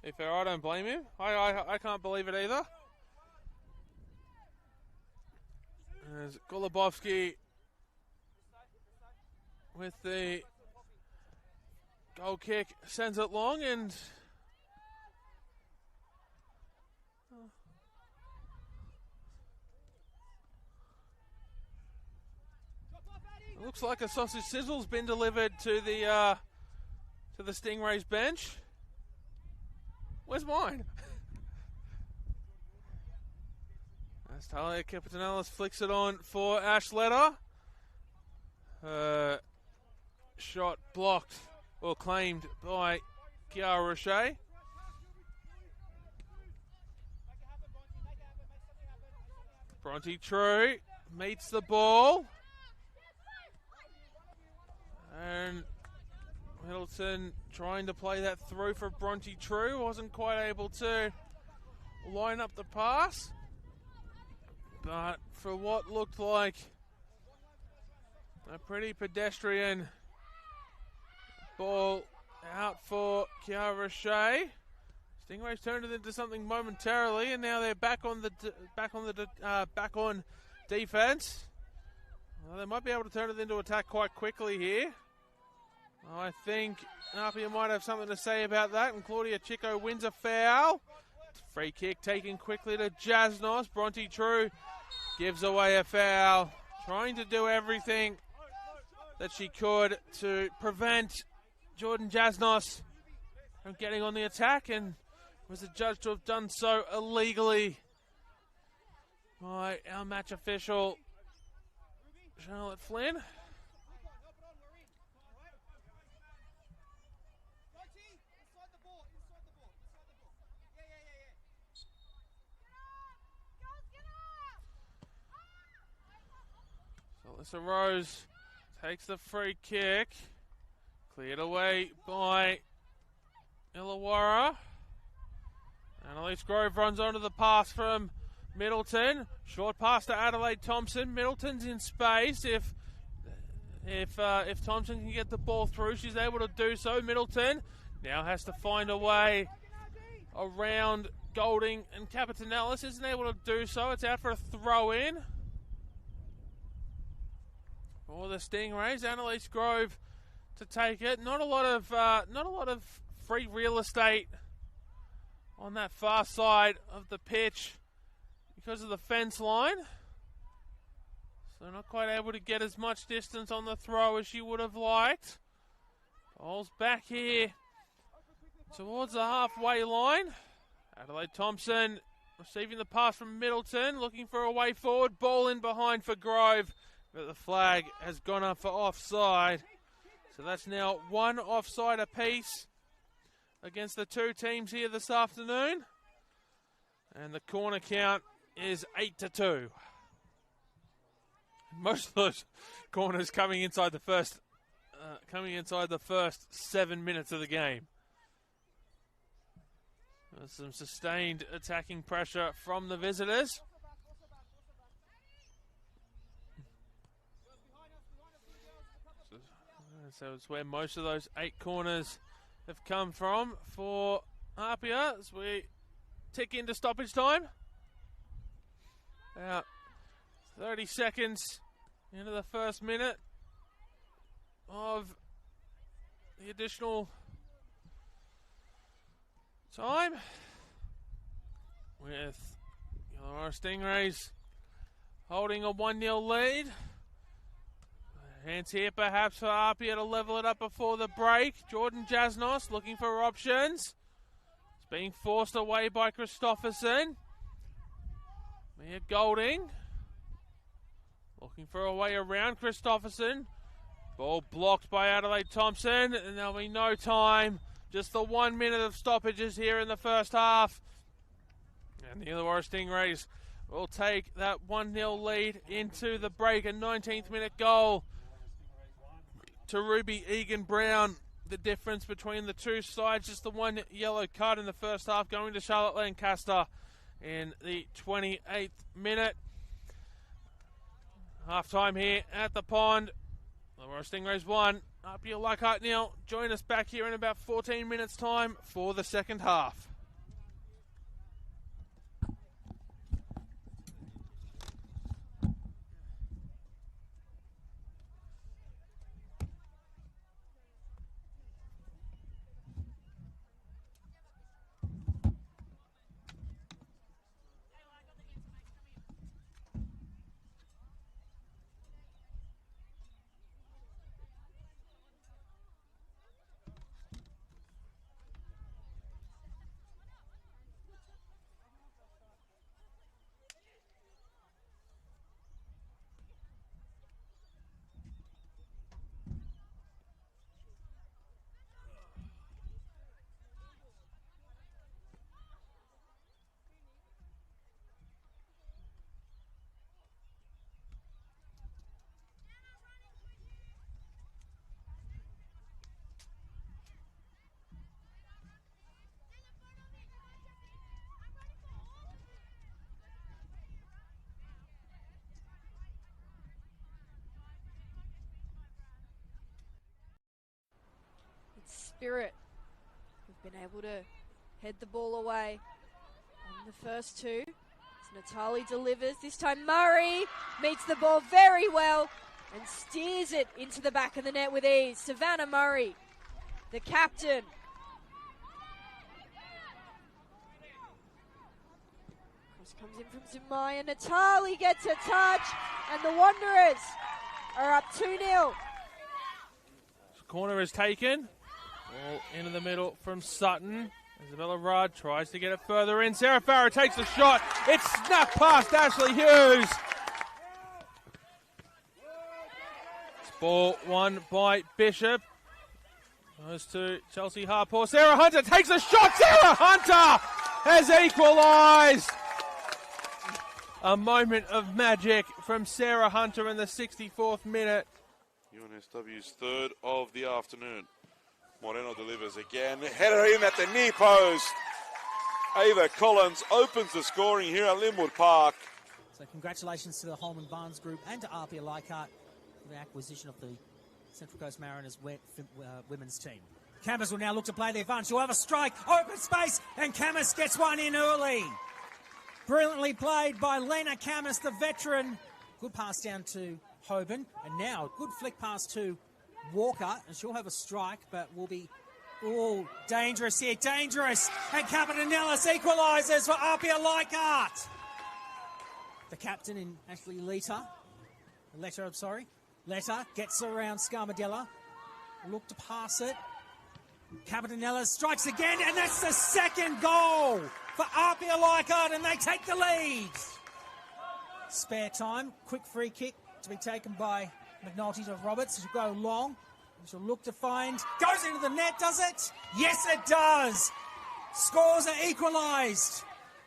If I don't blame him. I can't believe it either. There's Golubowski with the Goal kick sends it long, and it looks like a sausage sizzle's been delivered to the Stingrays bench. Where's mine? As Talia Capitanelis flicks it on for Ash Letter. Shot blocked or claimed by Kiara Roche. Bronte True meets the ball. And Middleton trying to play that through for Bronte True. Wasn't quite able to line up the pass. But for what looked like a pretty pedestrian ball out for Kiara Roche. Stingrays turned it into something momentarily, and now they're back on defense. Well, they might be able to turn it into attack quite quickly here. I think APIA might have something to say about that, and Claudia Chico wins a foul. Free kick taken quickly to Jasnos. Bronte True gives away a foul, trying to do everything that she could to prevent Jordan Jasnos from getting on the attack, and was adjudged to have done so illegally by our match official, Charlotte Flynn. So Alyssa Rose takes the free kick. Cleared away by Illawarra. Annalise Grove runs onto the pass from Middleton. Short pass to Adelaide Thompson. Middleton's in space. If Thompson can get the ball through, she's able to do so. Middleton now has to find a way around Golding, and Capitanelis isn't able to do so. It's out for a throw-in for the Stingrays. Annalise Grove to take it. Not a lot of free real estate on that far side of the pitch because of the fence line. So not quite able to get as much distance on the throw as she would have liked. Ball's back here towards the halfway line. Adelaide Thompson receiving the pass from Middleton, looking for a way forward. Ball in behind for Grove, but the flag has gone up for offside. So that's now one offside apiece against the two teams here this afternoon. And the corner count is 8-2. Most of those corners coming inside the first 7 minutes of the game. There's some sustained attacking pressure from the visitors. So it's where most of those 8 corners have come from for APIA as we tick into stoppage time. About 30 seconds into the first minute of the additional time, with Illawarra Stingrays holding a 1-0 lead. Hands here perhaps for APIA to level it up before the break. Jordan Jasnos looking for options. It's being forced away by Christopherson. Mia Golding looking for a way around Christopherson. Ball blocked by Adelaide Thompson, and there'll be no time. Just the 1 minute of stoppages here in the first half. And the Illawarra Stingrays will take that 1-0 lead into the break. A 19th minute goal to Ruby Egan-Brown. The difference between the two sides, just the one yellow card in the first half, going to Charlotte Lancaster in the 28th minute. Half time here at the pond. Illawarra Stingrays 1, APIA Leichhardt 0. Join us back here in about 14 minutes time for the second half. Spirit, who've been able to head the ball away on the first two. As Natali delivers, this time Murray meets the ball very well and steers it into the back of the net with ease. Savannah Murray, the captain. Cross comes in from Zumaya. Natali gets a touch, and the Wanderers are up 2-0. Corner is taken. Ball into the middle from Sutton. Isabella Rudd tries to get it further in. Sarah Farah takes the shot. It's snuck past Ashley Hughes. It's ball won by Bishop. Goes to Chelsea Harpour. Sarah Hunter takes a shot. Sarah Hunter has equalised. A moment of magic from Sarah Hunter in the 64th minute. UNSW's third of the afternoon. Moreno delivers again. Header in at the near post. Ava Collins opens the scoring here at Linwood Park. So congratulations to the Holman Barnes Group and to APIA Leichhardt for the acquisition of the Central Coast Mariners women's team. Camas will now look to play the advantage. She'll have a strike, open space, and Camas gets one in early. Brilliantly played by Lena Camas, the veteran. Good pass down to Hoban, and now good flick pass to Walker, and she'll have a strike, but will be dangerous here, dangerous. And Capitanellis equalises for APIA Leichhardt. The captain in Ashley Letta gets around Scarmadella. Look to pass it. Capitanellis strikes again, and that's the second goal for APIA Leichhardt, and they take the lead. Spare time, quick free kick to be taken by McNulty to Roberts. She'll go long. She'll look to find. Goes into the net, does it? Yes, it does. Scores are equalised.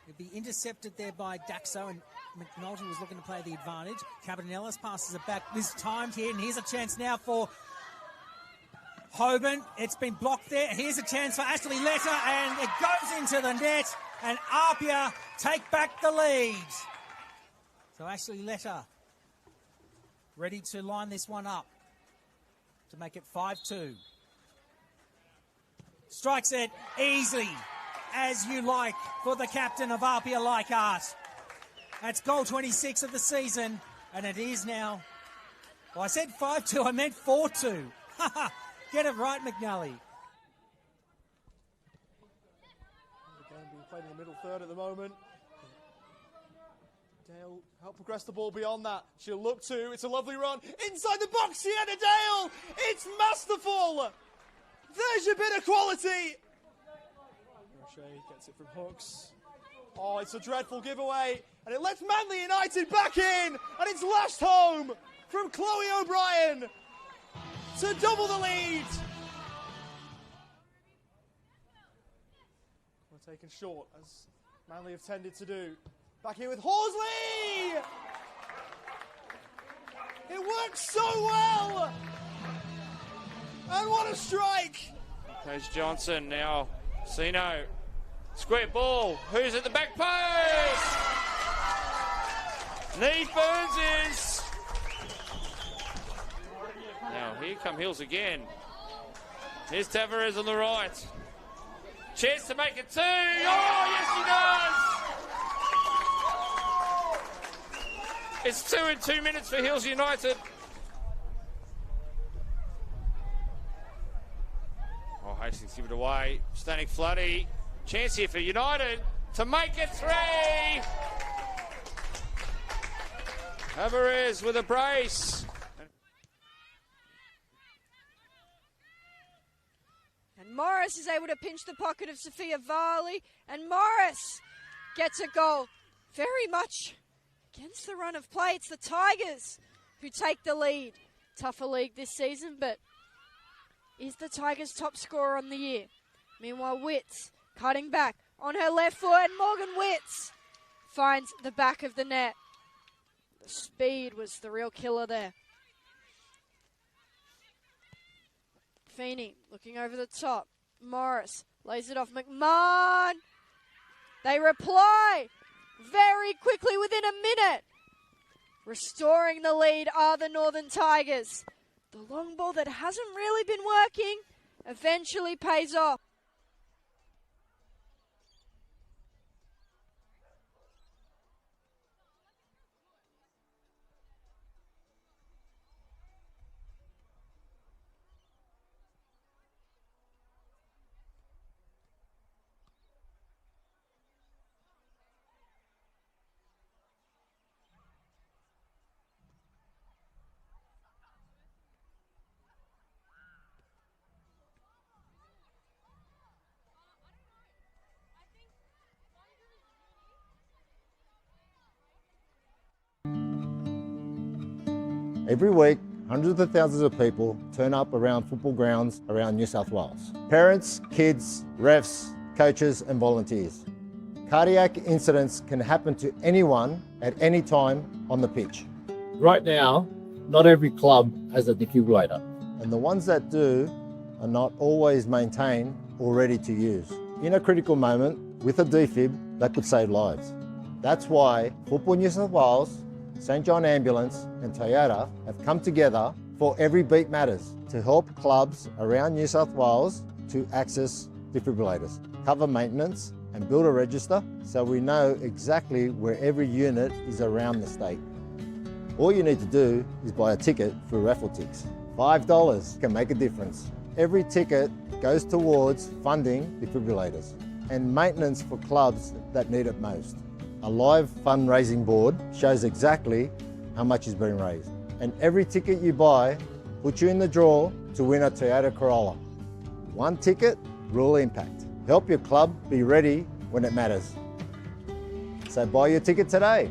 It'll be intercepted there by Daxo, and McNulty was looking to play the advantage. Cabanellis passes it back. This timed here, and here's a chance now for Hoban. It's been blocked there. Here's a chance for Ashley Letta, and it goes into the net, and APIA take back the lead. So Ashley Letta ready to line this one up to make it 5-2. Strikes it easily, as you like, for the captain of APIA Leichhardt. That's goal 26 of the season, and it is now... Well, I said 5-2, I meant 4-2. Get it right, McNally. The game being played in the middle third at the moment. Dale help progress the ball beyond that. She'll look to, it's a lovely run. Inside the box, Sienna Dale! It's masterful! There's your bit of quality! Roche gets it from Hooks. Oh, it's a dreadful giveaway. And it lets Manly United back in! And it's lashed home from Chloe O'Brien to double the lead! We're taken short, as Manly have tended to do. Back here with Horsley! It works so well! And what a strike! Coach Johnson now. Sino. Square ball. Who's at the back post? Neve Burns. Now here come Hills again. Here's Tavares on the right. Chance to make it 2. Oh, yes he does! It's 2 in 2 minutes for Hills United. Oh, Hastings give it away. Stanek Floody. Chance here for United to make it 3. Alvarez with a brace. And Morris is able to pinch the pocket of Sophia Varley, and Morris gets a goal very much against the run of play. It's the Tigers who take the lead. Tougher league this season, but is the Tigers' top scorer on the year. Meanwhile, Witts cutting back on her left foot, and Morgan Witts finds the back of the net. The speed was the real killer there. Feeney looking over the top. Morris lays it off. McMahon. They reply very quickly within a minute. Restoring the lead are the Northern Tigers. The long ball that hasn't really been working, eventually pays off. Every week, hundreds of thousands of people turn up around football grounds around New South Wales. Parents, kids, refs, coaches and volunteers. Cardiac incidents can happen to anyone at any time on the pitch. Right now, not every club has a defibrillator. And the ones that do are not always maintained or ready to use. In a critical moment, with a defib, that could save lives. That's why Football New South Wales, St John Ambulance and Toyota have come together for Every Beat Matters to help clubs around New South Wales to access defibrillators, cover maintenance and build a register so we know exactly where every unit is around the state. All you need to do is buy a ticket through raffle ticks. $5 can make a difference. Every ticket goes towards funding defibrillators and maintenance for clubs that need it most. A live fundraising board shows exactly how much is being raised. And every ticket you buy puts you in the draw to win a Toyota Corolla. One ticket, real impact. Help your club be ready when it matters. So buy your ticket today.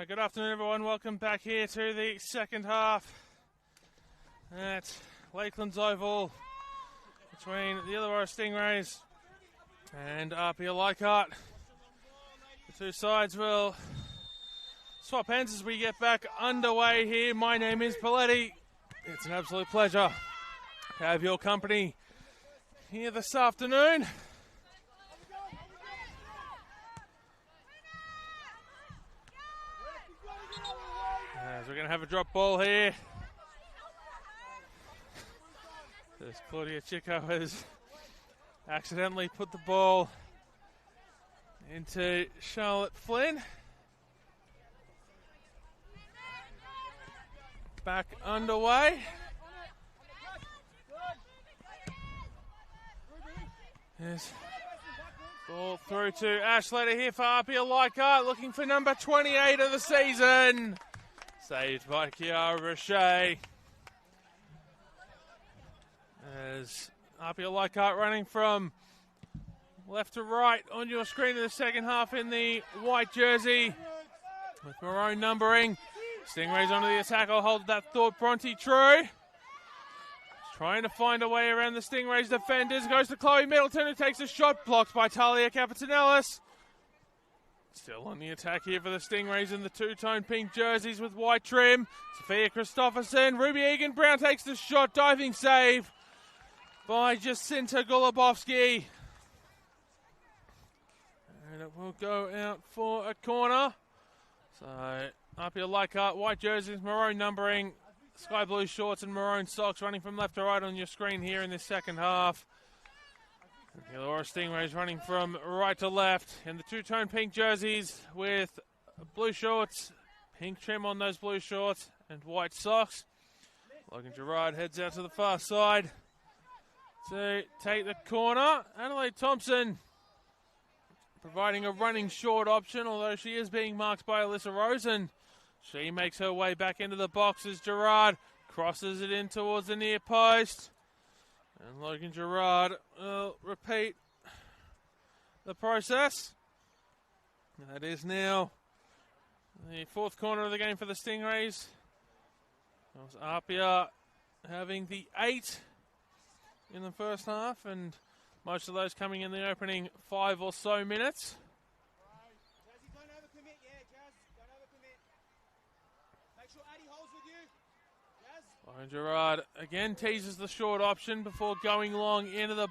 Good afternoon, everyone. Welcome back here to the second half at Lakelands Oval between the Illawarra Stingrays and APIA Leichhardt. The two sides will swap hands as we get back underway here. My name is Paletti. It's an absolute pleasure to have your company here this afternoon. As we're going to have a drop ball here. As Claudia Chico has accidentally put the ball into Charlotte Flynn. Back underway. Yes. Ball through to Ashletter here for APIA Leichhardt, looking for number 28 of the season. Saved by Kiara Roche. As APIA Leichhardt running from left to right on your screen in the second half in the white jersey with maroon numbering. Stingrays onto the attack. I'll hold that thought. Bronte True trying to find a way around the Stingrays defenders. Goes to Chloe Middleton, who takes a shot, blocked by Talia Capitanellis. Still on the attack here for the Stingrays in the two-tone pink jerseys with white trim. Sophia Christopherson. Ruby Egan-Brown takes the shot. Diving save by Jacinta Golubovsky. And it will go out for a corner. So APIA Leichhardt, white jerseys, maroon numbering, sky blue shorts and maroon socks running from left to right on your screen here in this second half. The Illawarra Stingrays running from right to left in the two-tone pink jerseys with blue shorts, pink trim on those blue shorts and white socks. Logan Gerard heads out to the far side to take the corner. Adelaide Thompson providing a running short option, although she is being marked by Alyssa Rosen. She makes her way back into the box as Gerard crosses it in towards the near post. And Logan Gerard will repeat the process. That is now the fourth corner of the game for the Stingrays. That was APIA having the 8 in the first half, and most of those coming in the opening 5 or so minutes. Logan Gerard again teases the short option before going long into the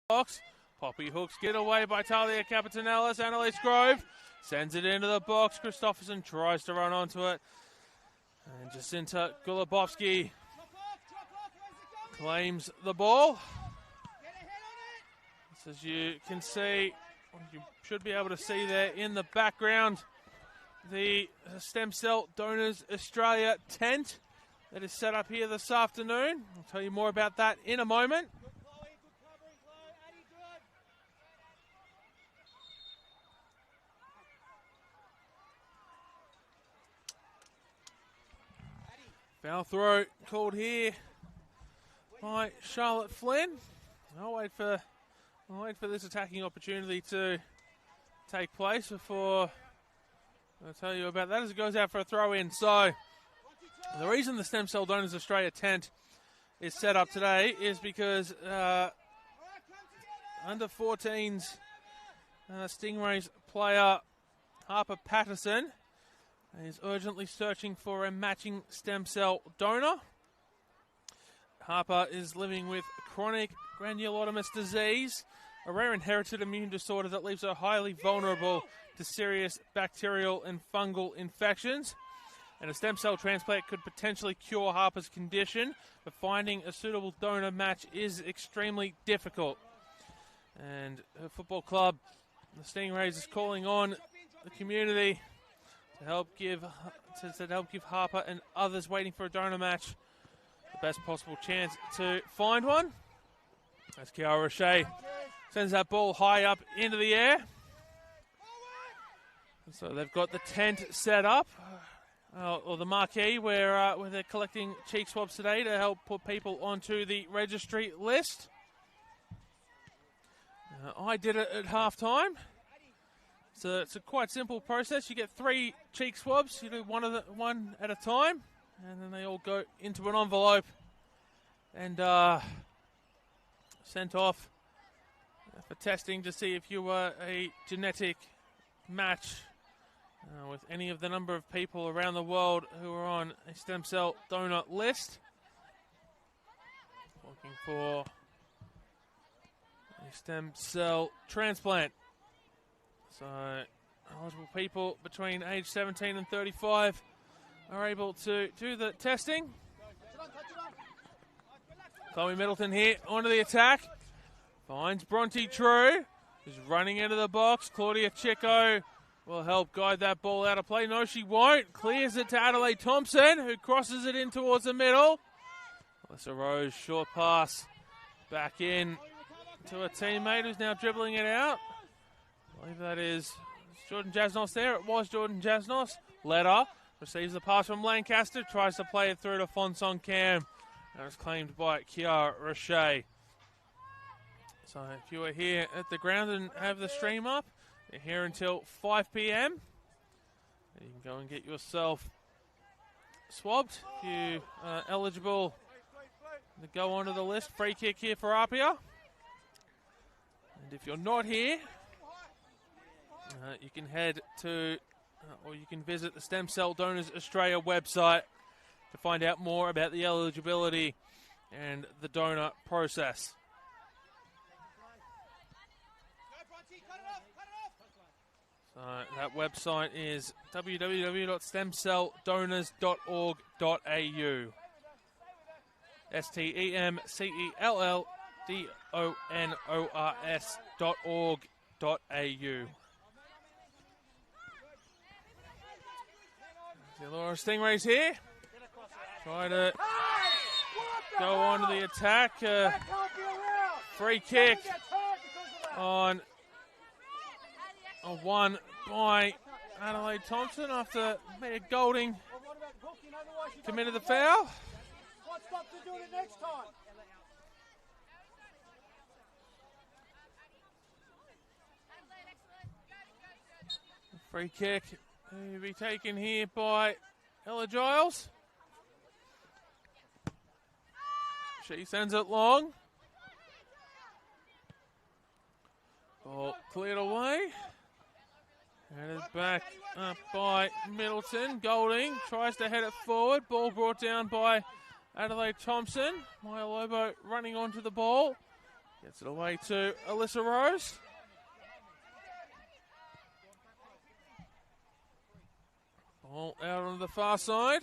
box. Poppy hooks get away by Talia Capitanellis. Annalise Grove sends it into the box. Christopherson tries to run onto it. And Jacinta Golubovsky claims the ball. As you can see, you should be able to see there in the background, the Stem Cell Donors Australia tent that is set up here this afternoon. I'll tell you more about that in a moment. Foul throw called here by Charlotte Flynn. I'll wait for this attacking opportunity to take place before I'll tell you about that as it goes out for a throw in. So the reason the Stem Cell Donors Australia tent is set up today is because under 14s Stingrays player Harper Patterson is urgently searching for a matching stem cell donor. Harper is living with chronic granulomatous disease, a rare inherited immune disorder that leaves her highly vulnerable to serious bacterial and fungal infections. And a stem cell transplant could potentially cure Harper's condition, but finding a suitable donor match is extremely difficult. And her football club, the Stingrays, is calling on the community to help give Harper and others waiting for a donor match the best possible chance to find one. As Kiara Roche sends that ball high up into the air. So they've got the tent set up, or the marquee, where they're collecting cheek swabs today to help put people onto the registry list. I did it at halftime. So it's a quite simple process. You get 3 cheek swabs. You do one at a time, and then they all go into an envelope and sent off for testing to see if you were a genetic match with any of the number of people around the world who are on a stem cell donor list. Looking for a stem cell transplant. So eligible people between age 17 and 35 are able to do the testing. Chloe Middleton here onto the attack. Finds Bronte True, who's running into the box. Claudia Chico will help guide that ball out of play. No, she won't. Clears it to Adelaide Thompson, who crosses it in towards the middle. Alyssa Rose, short pass back in to a teammate who's now dribbling it out. I believe that is Jordan Jasnos there. It was Jordan Jasnos. Letta receives the pass from Lancaster, tries to play it through to Fonson Cam. That was claimed by Kiara Roche. So if you are here at the ground and have the stream up, you're here until 5 p.m. You can go and get yourself swabbed if you are eligible to go onto the list. Free kick here for APIA. And if you're not here, you can head to, or you can visit the Stem Cell Donors Australia website to find out more about the eligibility and the donor process. So that website is www.stemcelldonors.org.au. STEMCELLDONORS.org.au. The Illawarra Stingrays here. Try to go on to the attack. Free kick on a one by Adelaide Thompson after Mia Golding committed the foul. Free kick will be taken here by Ella Giles. She sends it long. Ball cleared away. Headed back up by Middleton. Golding tries to head it forward. Ball brought down by Adelaide Thompson. Maya Lobo running onto the ball. Gets it away to Alyssa Rose. Ball out on the far side.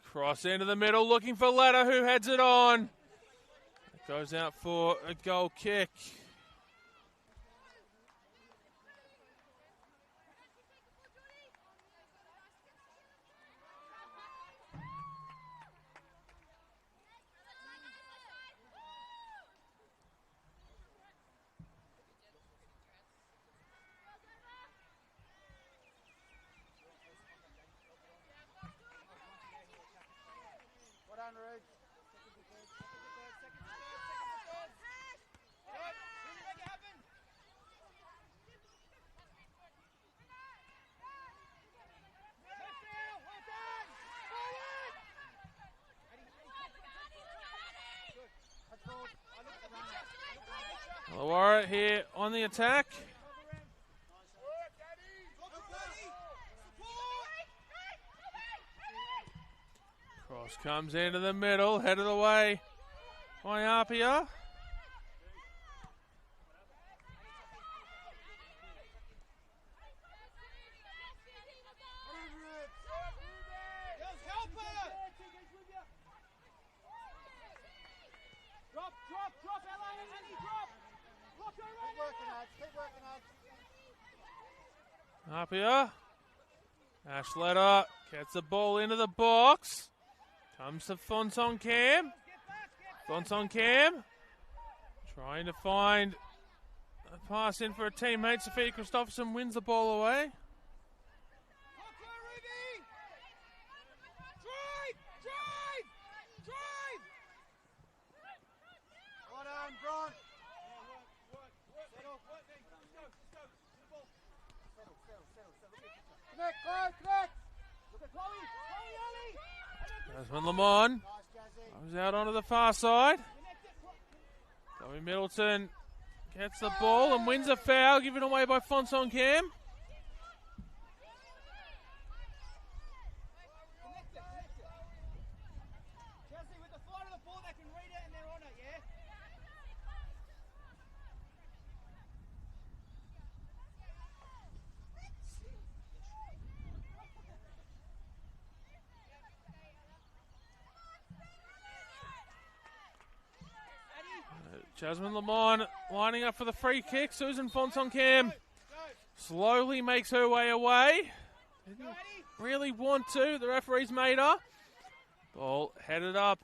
Cross into the middle, looking for Letta, who heads it on. It goes out for a goal kick. Illawarra here on the attack. Cross comes into the middle, headed away by APIA. APIA. Ash Letta gets the ball into the box. Comes to Fonson Cam. Fonson Cam trying to find a pass in for a teammate. Sophia Christopherson wins the ball away. Jasmine Lamont goes out onto the far side. Chloe Middleton gets the ball and wins a foul, given away by Fonson Cam. Jasmine Lamont lining up for the free kick. Susan Fonson Cam slowly makes her way away. Didn't really want to. The referee's made her. Ball headed up.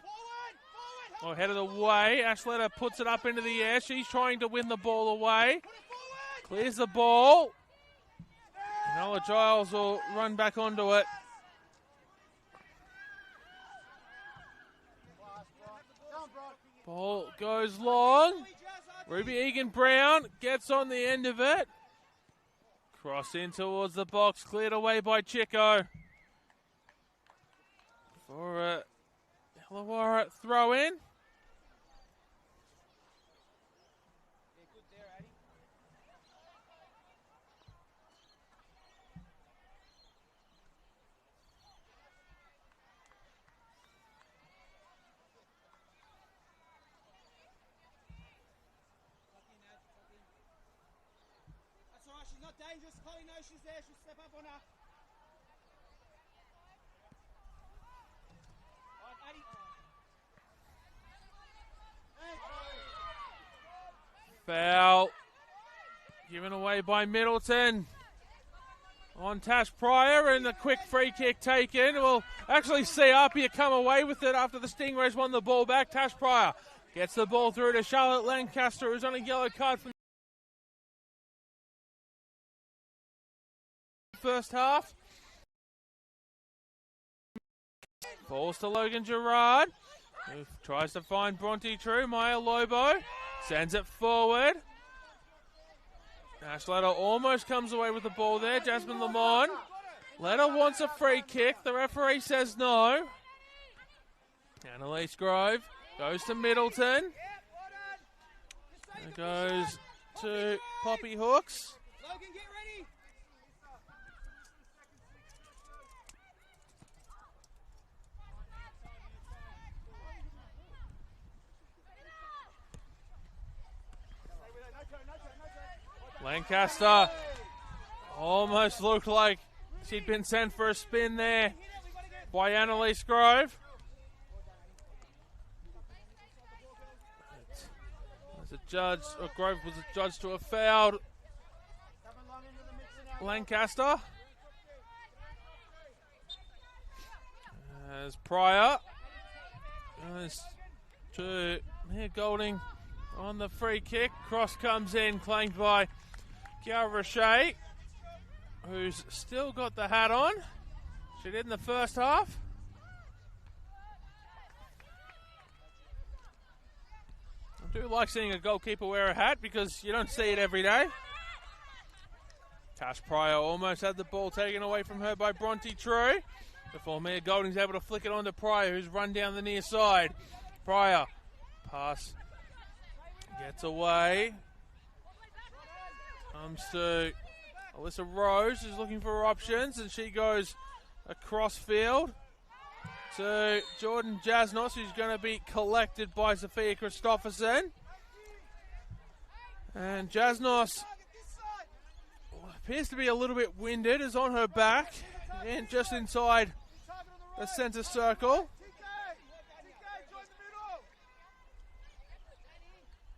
Or headed away. Ashletter puts it up into the air. She's trying to win the ball away. Clears the ball. Noah Giles will run back onto it. Ball goes long. Ruby Egan-Brown gets on the end of it. Cross in towards the box, cleared away by Chico. For a Illawarra throw in. Dangerous. Chloe knows she's there. She'll step up on her. Foul given away by Middleton on Tash Pryor, and the quick free kick taken. We'll actually see APIA come away with it after the Stingrays won the ball back. Tash Pryor gets the ball through to Charlotte Lancaster, who's on a yellow card from first half. Falls to Logan Gerard, who tries to find Bronte True. Maya Lobo sends it forward. Ashletter almost comes away with the ball there. Jasmine Lamont. Letter wants a free kick. The referee says no. Annalise Grove goes to Middleton. It goes to Poppy Hooks. Logan, get ready. Lancaster almost looked like she'd been sent for a spin there by Annalise Grove. As a judge, or Grove was adjudged to have fouled Lancaster. As Pryor goes to Mia Golding on the free kick. Cross comes in, claimed by Kiara Roche, who's still got the hat on. She did in the first half. I do like seeing a goalkeeper wear a hat because you don't see it every day. Tash Pryor almost had the ball taken away from her by Bronte True before Mia Golding's able to flick it on to Pryor, who's run down the near side. Pryor, pass, gets away. Comes to Alyssa Rose, who's looking for options, and she goes across field to Jordan Jasnos, who's going to be collected by Sophia Christopherson. And Jasnos appears to be a little bit winded, is on her back and just inside the centre circle.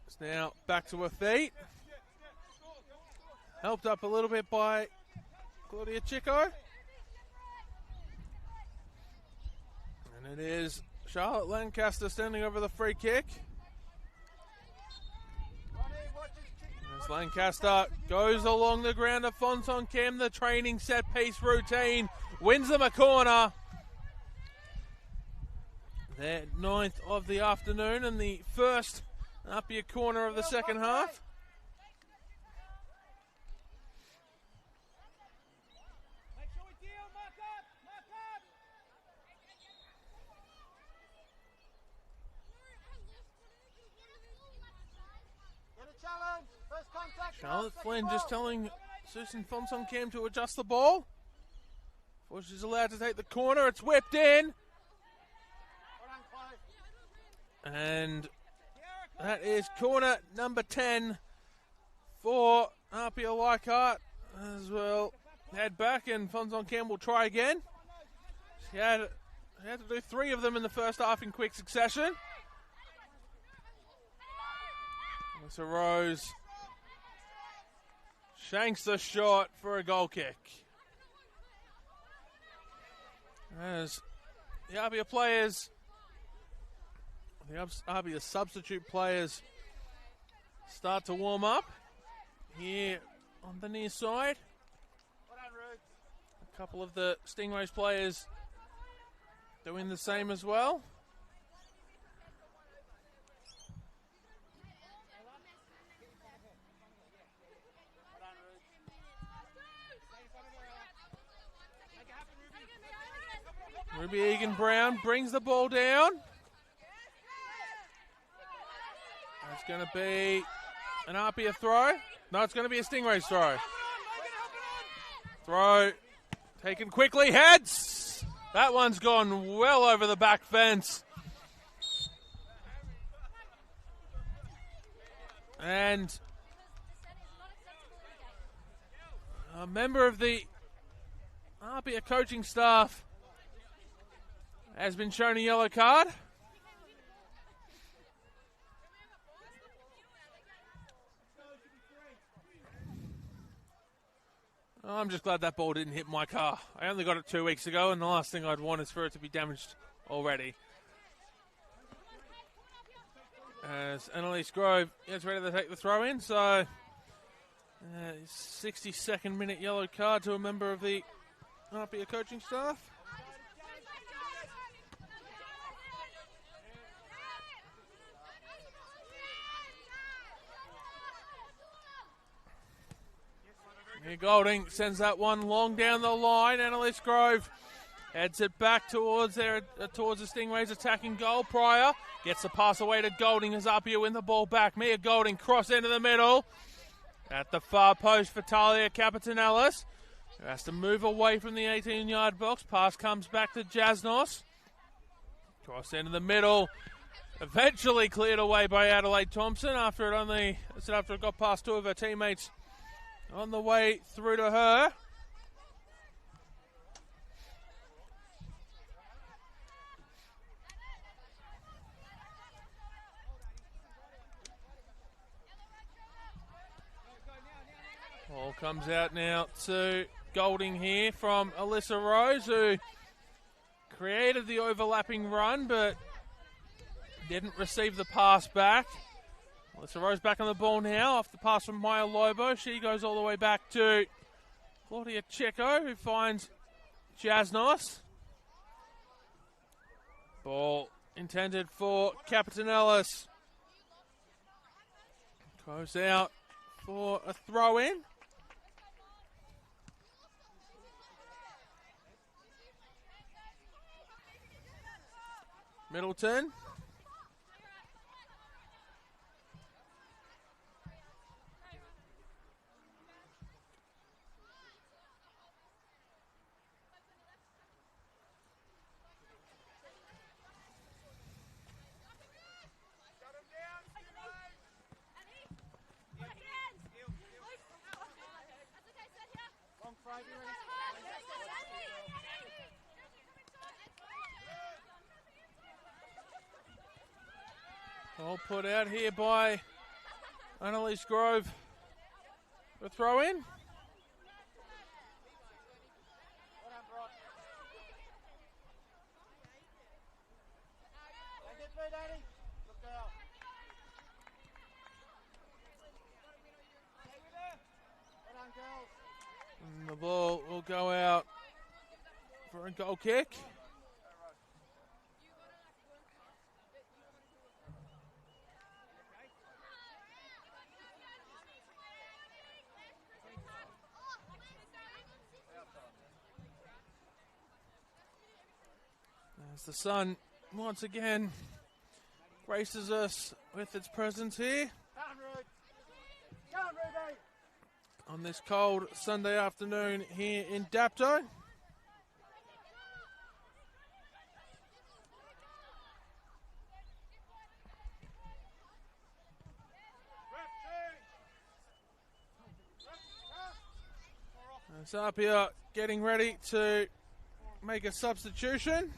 It's now back to her feet. Helped up a little bit by Claudia Chico. And it is Charlotte Lancaster standing over the free kick. As Lancaster goes along the ground of Fonson Cam, the training set piece routine, wins them a corner. Their 9th of the afternoon and the first APIA corner of the second half. Charlotte Flynn just telling Susan Fonsonkamp to adjust the ball. Before she's allowed to take the corner, it's whipped in. And that is corner number 10 for APIA Leichhardt. As well, head back and Fonsonkamp will try again. She had to do 3 of them in the first half in quick succession. Melissa Rose shanks the shot for a goal kick. As the APIA players, the APIA substitute players start to warm up here on the near side. A couple of the Stingrays players doing the same as well. Ruby Egan-Brown brings the ball down. It's going to be an APIA throw. No, it's going to be a Stingrays throw. Throw taken quickly. Heads. That one's gone well over the back fence. And a member of the APIA coaching staff has been shown a yellow card. I'm just glad that ball didn't hit my car. I only got it 2 weeks ago, and the last thing I'd want is for it to be damaged already. As Annalise Grove gets ready to take the throw in, so 62nd minute yellow card to a member of the APIA coaching staff. Golding sends that one long down the line. Annalise Grove heads it back towards the Stingrays attacking goal. Pryor gets the pass away to Golding as APIA win the ball back. Mia Golding cross into the middle. At the far post for Talia Capitanelis, who has to move away from the 18-yard box. Pass comes back to Jasnos. Cross into the middle. Eventually cleared away by Adelaide Thompson after it got past 2 of her teammates on the way through to her. Ball comes out now to Golding here from Alyssa Rose, who created the overlapping run but didn't receive the pass back. Alyssa Rose back on the ball now off the pass from Maya Lobo. She goes all the way back to Claudia Checo, who finds Jasnos. Ball intended for Capitanelis. Goes out for a throw-in. Middleton. All put out here by Annalise Grove for throw in. And the ball will go out for a goal kick. As the sun once again graces us with its presence here. on this cold Sunday afternoon here in Dapto. As APIA getting ready to make a substitution.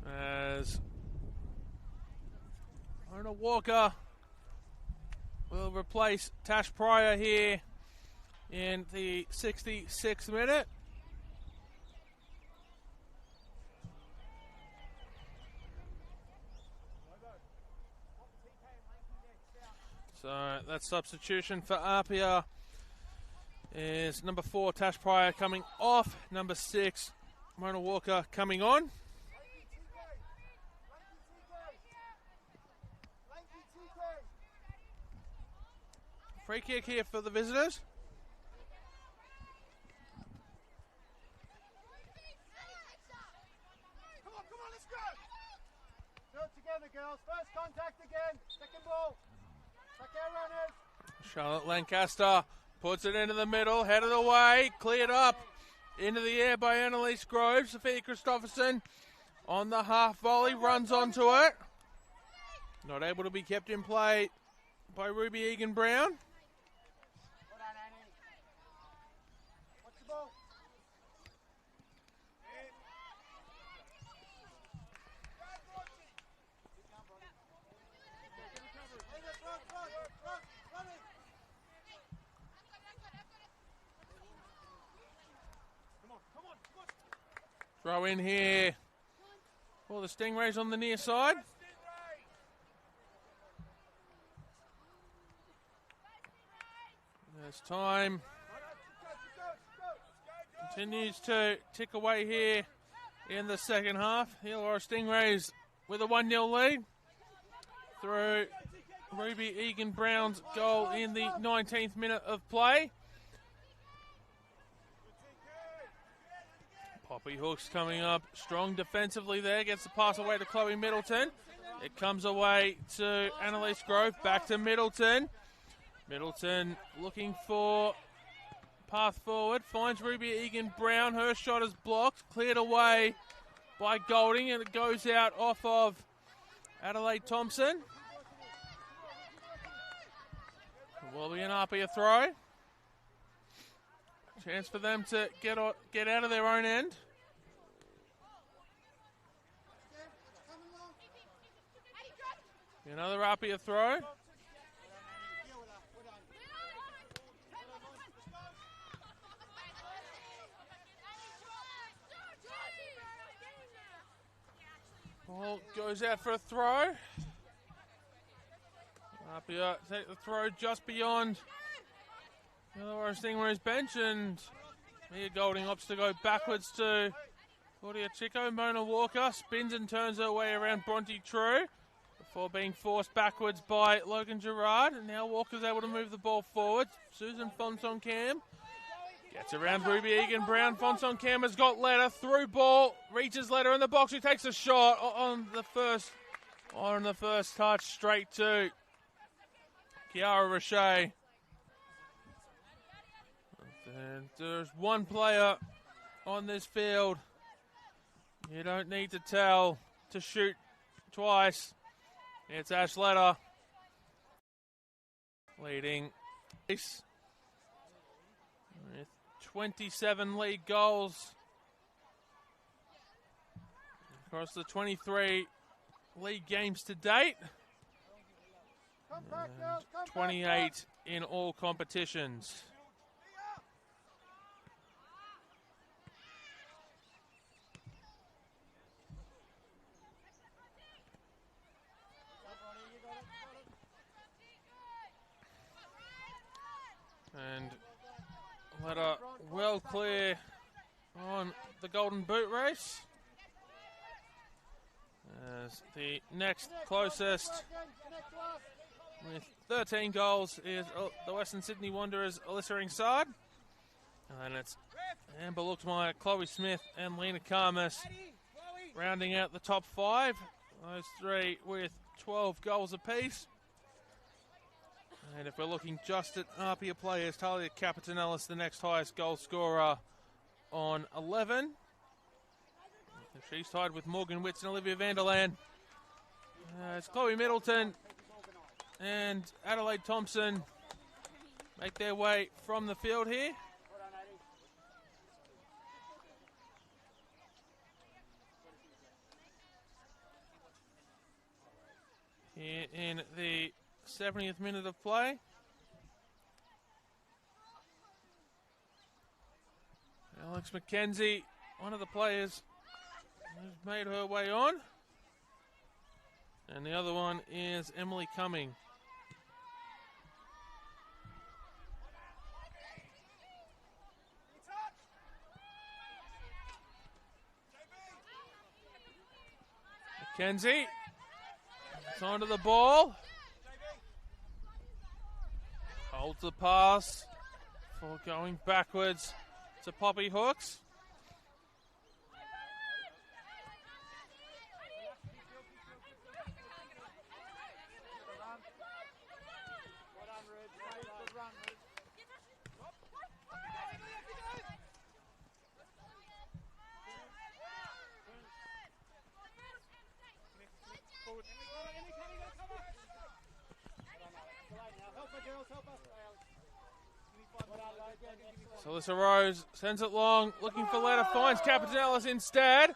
As Mona Walker will replace Tash Pryor here in the 66th minute. So that substitution for APIA is number 4, Tash Pryor, coming off. Number 6, Mona Walker, coming on. Free kick here for the visitors. Come on, let's go! Do it together, girls. First contact again. Second ball. Back our runners. Charlotte Lancaster puts it into the middle, headed away, cleared up into the air by Annalise Groves. Sophia Christopherson on the half volley, runs onto it. Not able to be kept in play by Ruby Egan-Brown. Throw in here for the Stingrays on the near side. There's time. Continues to tick away here in the second half. The Illawarra Stingrays with a 1-0 lead through Ruby Egan-Brown's goal in the 19th minute of play. Poppy Hooks coming up strong defensively there. Gets the pass away to Chloe Middleton. It comes away to Annalise Grove. Back to Middleton. Middleton looking for path forward. Finds Ruby Egan-Brown. Her shot is blocked. Cleared away by Golding. And it goes out off of Adelaide Thompson. It will be an APIA throw. Chance for them to get out of their own end. Another APIA throw. Ball goes out for a throw. APIA take the throw just beyond the Illawarra Stingrays bench, and Mia Golding opts to go backwards to Claudia Chico. Mona Walker spins and turns her way around Bronte True before being forced backwards by Logan Gerard. And now Walker's able to move the ball forward. Susan Fonson-Cam gets around Ruby Egan-Brown. Fonson-Cam has got Letta through ball, reaches Letta in the box, who takes a shot on the first touch straight to Kiara Roche. And there's one player on this field you don't need to tell to shoot twice. It's Ash Letta leading with 27 league goals across the 23 league games to date. 28 in all competitions. And Letta well clear on the Golden Boot race. As the next closest with 13 goals is the Western Sydney Wanderers' Alyssa Ringside. And it's Amber Luxmeyer, Chloe Smith and Lena Karmas rounding out the top 5. Those three with 12 goals apiece. And if we're looking just at APIA players, Talia Capitanellis, the next highest goal scorer on 11. She's tied with Morgan Witts and Olivia Vanderland. It's Chloe Middleton and Adelaide Thompson make their way from the field here. Here in the 70th minute of play. Alex McKenzie, one of the players who's made her way on. And the other one is Emily Cumming. McKenzie. It's onto the ball. Holds the pass for going backwards to Poppy Hooks. Alyssa Rose sends it long, looking for Letta, finds Capitanellis instead.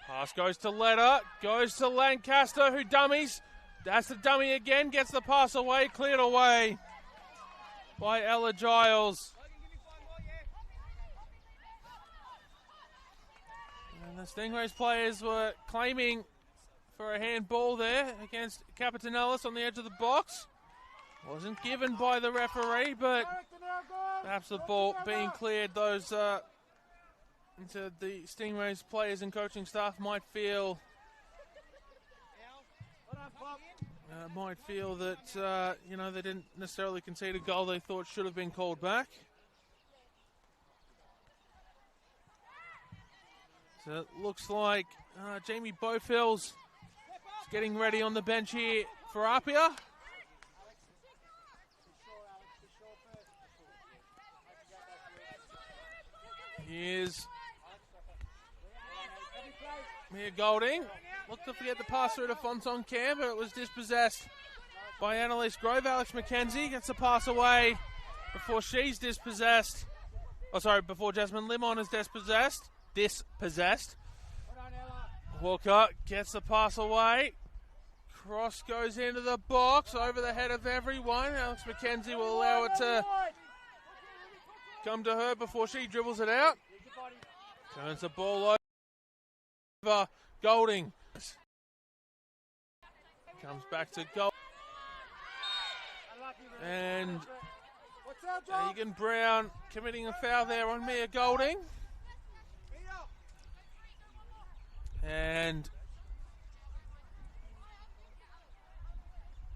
Pass goes to Letta, goes to Lancaster, who dummies. That's the dummy again, gets the pass away, cleared away by Ella Giles. And the Stingrays players were claiming for a handball there against Capitanellis on the edge of the box. Wasn't given by the referee, but perhaps the ball being cleared, those into the Stingrays players and coaching staff might feel that they didn't necessarily concede a goal they thought should have been called back. So it looks like Jamie Bofils is getting ready on the bench here for APIA. Here's Mia Golding. Looked to get the pass through to Fonson Cam, but it was dispossessed by Annalise Grove. Alex McKenzie gets the pass away before she's dispossessed. Before Jasmine Limon is dispossessed. Walker gets the pass away. Cross goes into the box over the head of everyone. Alex McKenzie will allow it to come to her before she dribbles it out. Turns the ball over. Golding. Comes back to goal. And Egan Brown committing a foul there on Mia Golding. And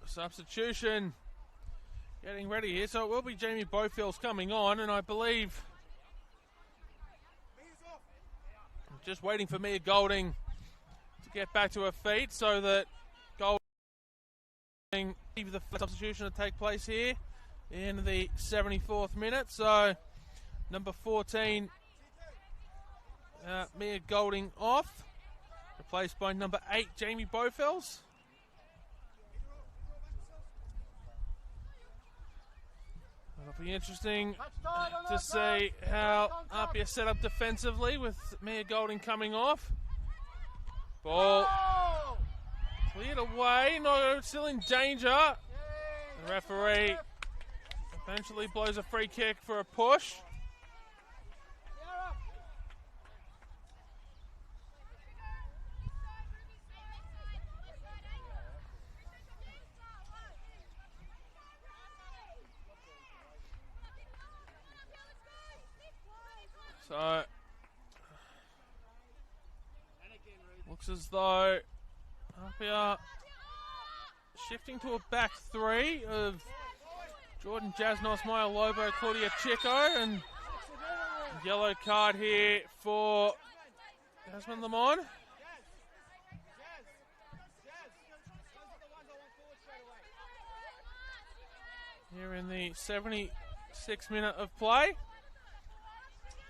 substitution getting ready here. So it will be Jamie Bofils coming on, and I believe I'm just waiting for Mia Golding to get back to her feet so that Golding the substitution to take place here in the 74th minute. So number 14, Mia Golding off, replaced by number 8, Jamie Bofils. It'll be interesting to see how APIA set up defensively with Mia Golding coming off. Ball cleared away, still in danger. The referee eventually blows a free kick for a push. So, looks as though APIA shifting to a back three of Jordan Jasnos, Maya Lobo, Claudia Chico, and yellow card here for Jasmine Lamont. here in the 76th minute of play.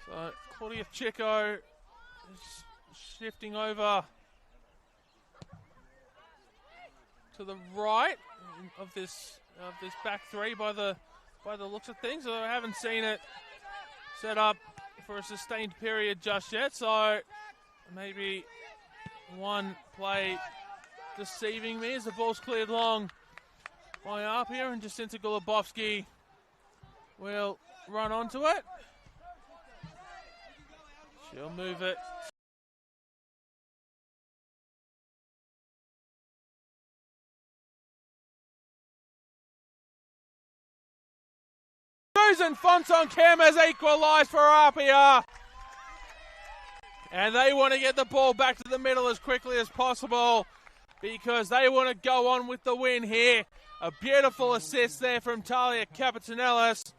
So Claudia Chico is shifting over to the right of this back three by the looks of things. So I haven't seen it set up for a sustained period just yet. So maybe one play deceiving me as the ball's cleared long by APIA, and Jacinta Golubovsky will run onto it. She'll move it. Susan Fonson-Kem has equalised for APIA. And they want to get the ball back to the middle as quickly as possible because they want to go on with the win here. A beautiful assist there from Talia Capitanellis.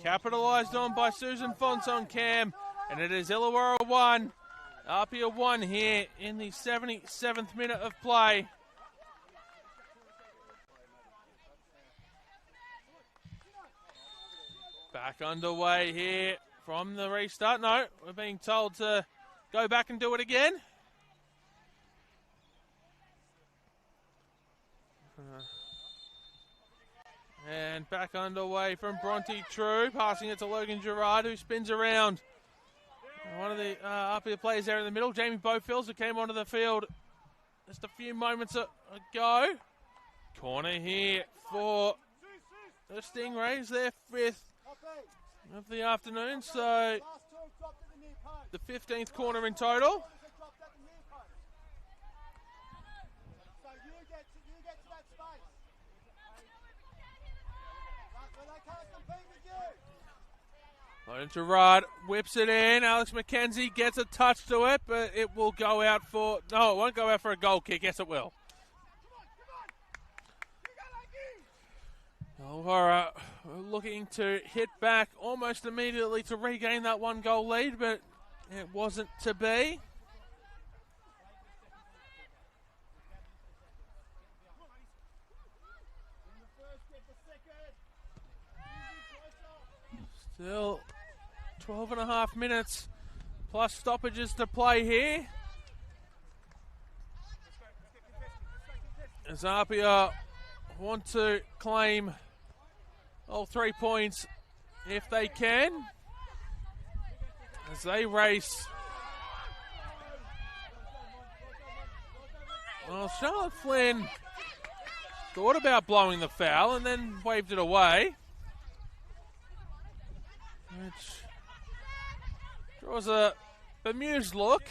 Capitalised on by Susan Fonson-Kem. And it is Illawarra 1, APIA 1 here in the 77th minute of play. Back underway here from the restart. No, we're being told to go back and do it again. And back underway from Bronte True, passing it to Logan Gerard, who spins around. One of the APIA players there in the middle, Jamie Bowfields, who came onto the field just a few moments ago. Corner here for the Stingrays, their fifth of the afternoon, so the 15th corner in total. Logan Gerard whips it in. Alex McKenzie gets a touch to it, but it will go out for... No, it won't go out for a goal kick. Yes, it will. Illawarra looking to hit back almost immediately to regain that one goal lead, but it wasn't to be. Still 12 and a half minutes plus stoppages to play here. As APIA want to claim all 3 points if they can, as they race. Well, Charlotte Flynn thought about blowing the foul and then waved it away, which draws a bemused look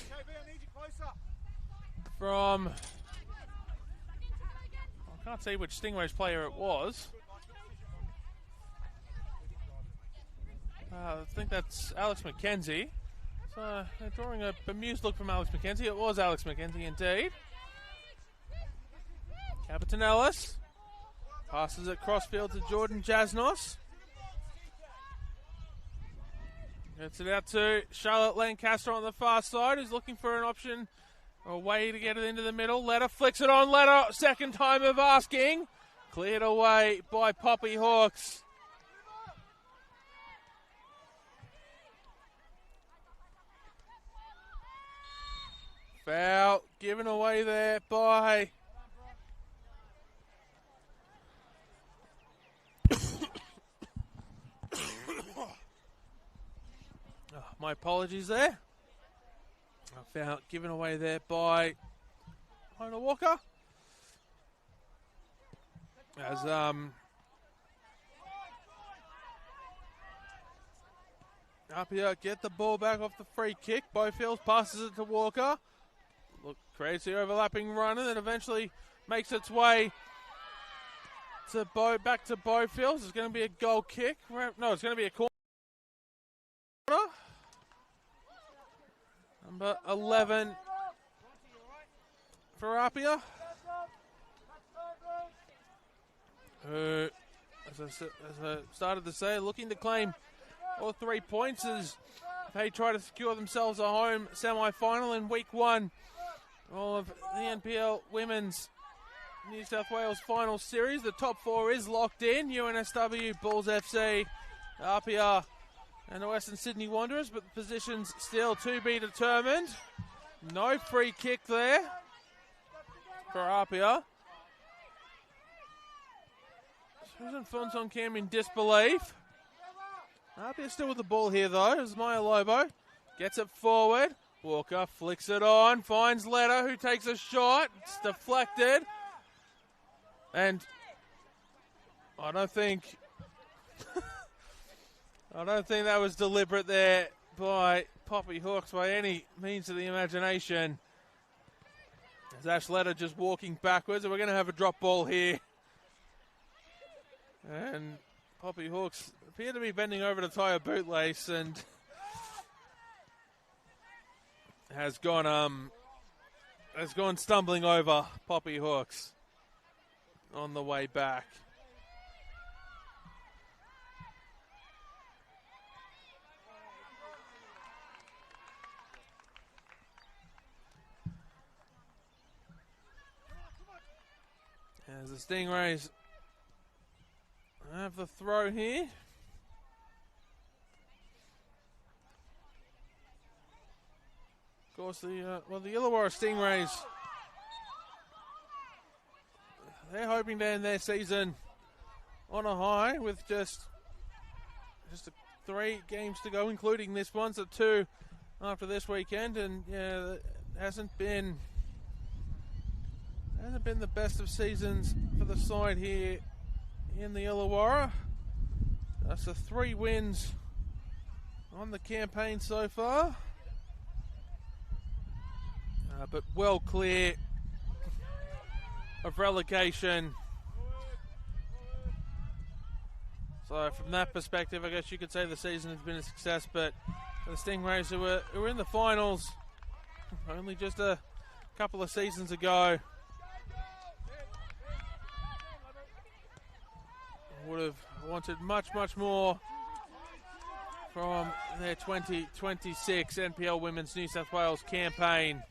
from... I can't see which Stingrays player it was. I think that's Alex McKenzie. So they're drawing a bemused look from Alex McKenzie. It was Alex McKenzie indeed. Capitanellis passes it crossfield to Jordan Jasnos. Gets it out to Charlotte Lancaster on the far side, who's looking for an option, or a way to get it into the middle. Letter flicks it on. Letter, second time of asking. Cleared away by Poppy Hawks. Foul given away there by my apologies there. Foul given away there by Hona Walker. As APIA get the ball back off the free kick. Bowfields passes it to Walker. Look, creates the overlapping run and then eventually makes its way to back to Bowfields. It's going to be a goal kick. No, it's going to be a corner. Number 11 for APIA, who, as I started to say, looking to claim all 3 points as they try to secure themselves a home semi-final in week 1 of the NPL Women's New South Wales final series. The top four is locked in. UNSW, Bulls FC, APIA and the Western Sydney Wanderers, but the positions still to be determined. No free kick there for APIA. Susan Fonson came in disbelief. APIA still with the ball here though, as Maya Lobo gets it forward. Walker flicks it on, finds Letta who takes a shot. It's deflected. And I don't think that was deliberate there by Poppy Hawks by any means of the imagination. As Ash Letta just walking backwards, and we're going to have a drop ball here. And Poppy Hawks appear to be bending over to tie a bootlace and has gone stumbling over Poppy Hawks on the way back. As the Stingrays have the throw here. Of course, the Illawarra Stingrays, they're hoping to end their season on a high with just 3 games to go, including this one, so 2 after this weekend, and yeah, it hasn't been the best of seasons for the side here in the Illawarra. That's the 3 wins on the campaign so far, but well clear of relegation. So from that perspective, I guess you could say the season has been a success, but for the Stingrays who were in the finals only just a couple of seasons ago, would have wanted much more from their 2026 NPL Women's New South Wales campaign.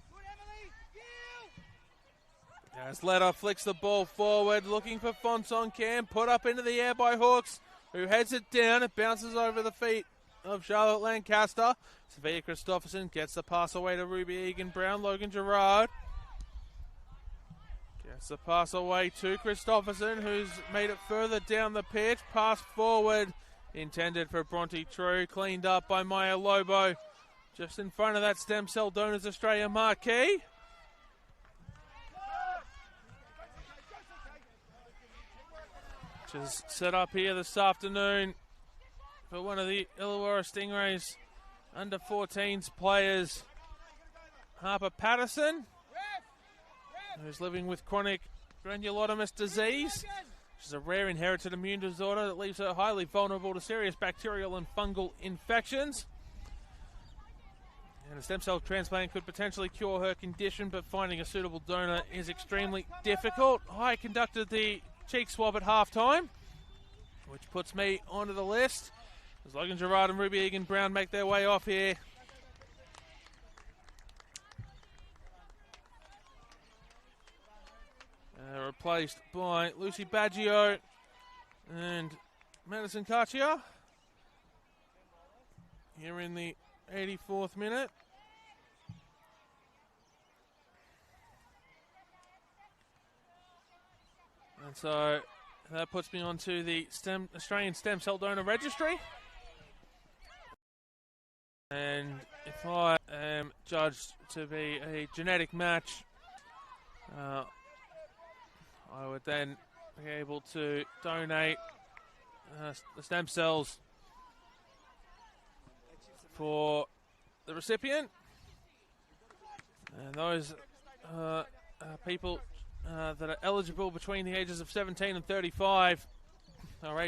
As Letta flicks the ball forward, looking for Fonson Cam, put up into the air by Hawks, who heads it down. It bounces over the feet of Charlotte Lancaster. Sophia Christopherson gets the pass away to Ruby Egan-Brown. Logan Gerard gets the pass away to Christopherson, who's made it further down the pitch. Pass forward, intended for Bronte True, cleaned up by Maya Lobo, just in front of that Stem Cell Donors Australia marquee. Which is set up here this afternoon for one of the Illawarra Stingrays under 14s players, Harper Patterson, who's living with chronic granulomatous disease, which is a rare inherited immune disorder that leaves her highly vulnerable to serious bacterial and fungal infections. And a stem cell transplant could potentially cure her condition, but finding a suitable donor is extremely difficult. I conducted the cheek swab at halftime, which puts me onto the list as Logan Gerard and Ruby Egan-Brown make their way off here. Replaced by Lucy Baggio and Madison Cartier here in the 84th minute. And so that puts me onto the Australian Stem Cell Donor Registry. And if I am judged to be a genetic match, I would then be able to donate the stem cells for the recipient. And those people that are eligible between the ages of 17 and 35 are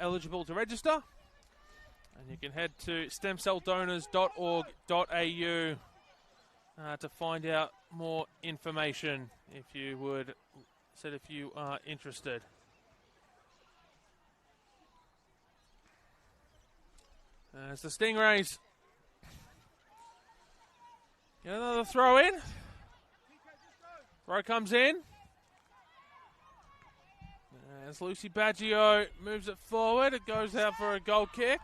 eligible to register. And you can head to stemcelldonors.org.au to find out more information if you are interested. As the Stingrays get another throw in. Throw comes in. As Lucy Baggio moves it forward, it goes out for a goal kick.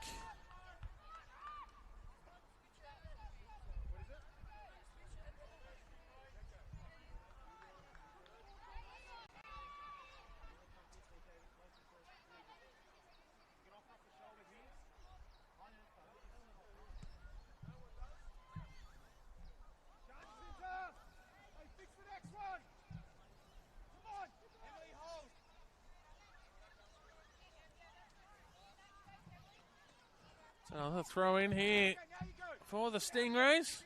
Another throw in here for the Stingrays.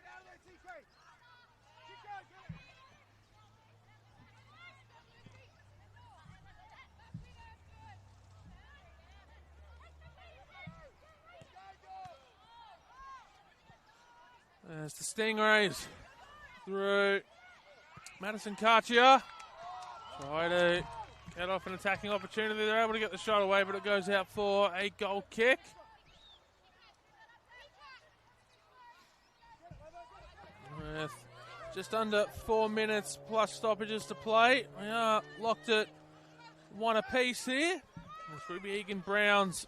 There's the Stingrays through Madison Cartier. Try to get off an attacking opportunity. They're able to get the shot away, but it goes out for a goal kick. With just under 4 minutes plus stoppages to play. We are locked at 1 apiece here. As Ruby Egan Brown's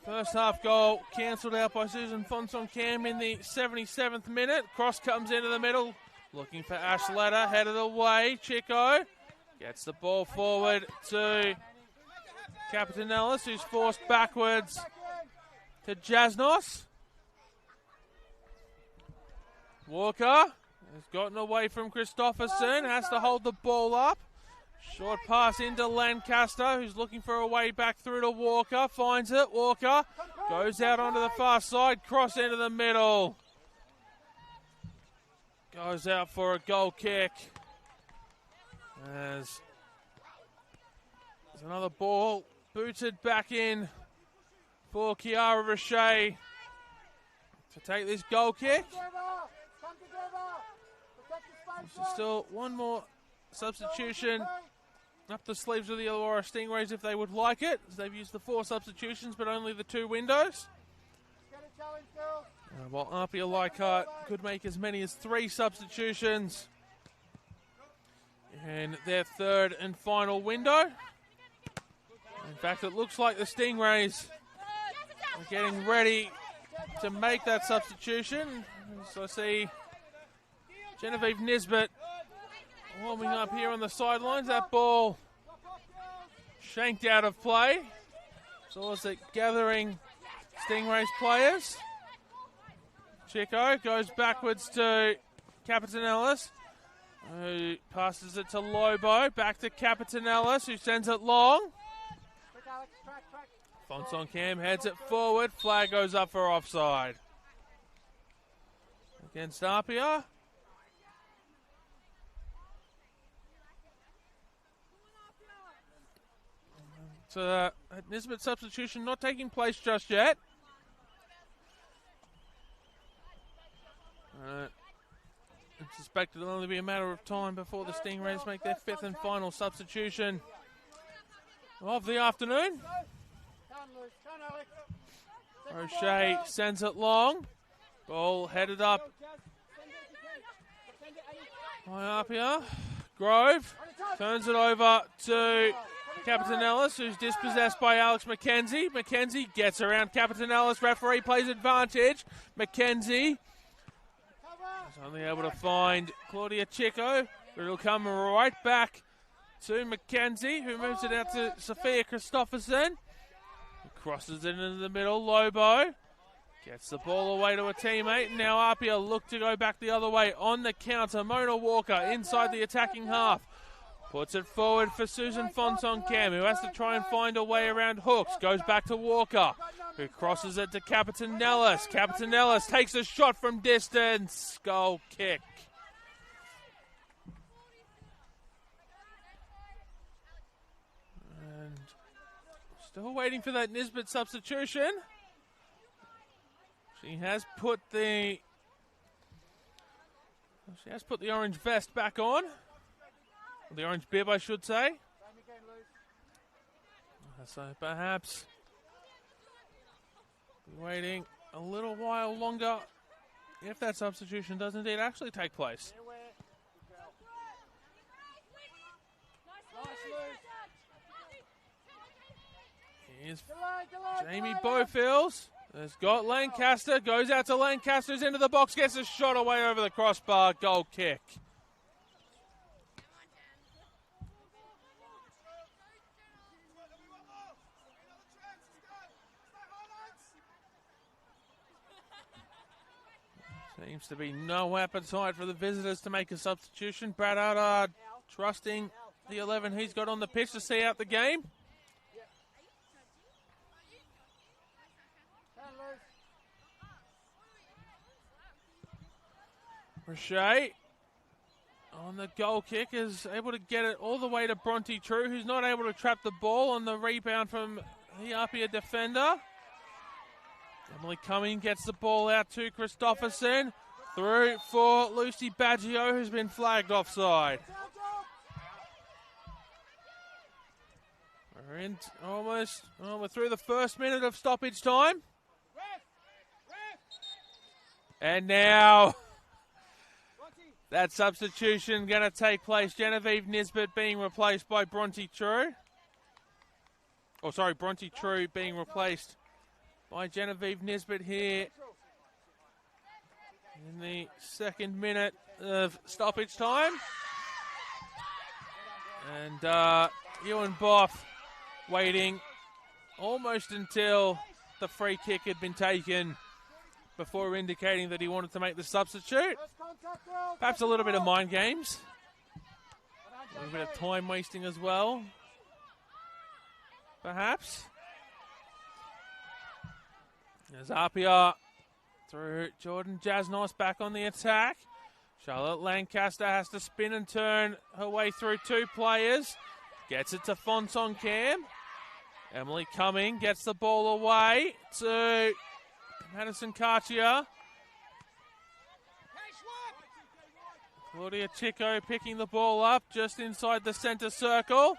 first half goal cancelled out by Susan Fonson-Cam in the 77th minute. Cross comes into the middle, looking for Ash Letter, headed away. Chico gets the ball forward to Captain Ellis, who's forced backwards to Jasnos. Walker has gotten away from Christopherson, has to hold the ball up. Short pass into Lancaster, who's looking for a way back through to Walker. Finds it. Walker goes out onto the far side, cross into the middle. Goes out for a goal kick. As there's another ball booted back in for Kiara Richey to take this goal kick. Still one more substitution up the sleeves of the Illawarra Stingrays if they would like it, as they've used the 4 substitutions but only the 2 windows. While APIA Leichhardt could make as many as 3 substitutions in their 3rd and final window. In fact, it looks like the Stingrays are getting ready to make that substitution. So I see Genevieve Nisbet warming up here on the sidelines. That ball shanked out of play. So it's gathering Stingrays players. Chico goes backwards to Captain Ellis, who passes it to Lobo. Back to Captain Ellis, who sends it long. Fonson-Cam heads it forward. Flag goes up for offside against APIA. So Nisbet substitution not taking place just yet. It's suspected it'll only be a matter of time before the Stingrays make their 5th and final substitution of the afternoon. O'Shea sends it long. Ball headed up by APIA. Grove turns it over to Captain Ellis, who's dispossessed by Alex McKenzie. McKenzie gets around Captain Ellis. Referee plays advantage. McKenzie is only able to find Claudia Chico, but it'll come right back to McKenzie, who moves it out to Sophia Christopherson. Crosses it into the middle. Lobo gets the ball away to a teammate. Now APIA look to go back the other way on the counter. Mona Walker inside the attacking half. Puts it forward for Susan Fonson-Cam, who has to try and find a way around hooks. Goes back to Walker, who crosses it to Captain Ellis. Captain Ellis takes a shot from distance. Goal kick. And still waiting for that Nisbet substitution. She has put the orange vest back on. The orange bib, I should say. So perhaps be waiting a little while longer if that substitution does indeed actually take place. Here's Jamie Bowfields. Has got Lancaster. Goes out to Lancaster's into the box. Gets a shot away over the crossbar. Goal kick. Seems to be no appetite for the visitors to make a substitution. Brad Ardard trusting the 11 he's got on the pitch to see out the game. Richey on the goal kick is able to get it all the way to Bronte True, who's not able to trap the ball on the rebound from the APIA defender. Emily Cumming gets the ball out to Christopherson. Through for Lucy Baggio, who's been flagged offside. We're in almost, we're through the first minute of stoppage time. And now that substitution going to take place. Genevieve Nisbet being replaced by Bronte True. Oh, sorry, Bronte True being replaced by Genevieve Nisbet here in the second minute of stoppage time. And Ewan Boff waiting almost until the free kick had been taken before indicating that he wanted to make the substitute. Perhaps a little bit of mind games. A little bit of time wasting as well. Perhaps. There's Apia through Jordan Jasnos back on the attack. Charlotte Lancaster has to spin and turn her way through two players. Gets it to Fonson Cam. Emily Cumming gets the ball away to Madison Cartier. Claudia Chico picking the ball up just inside the centre circle.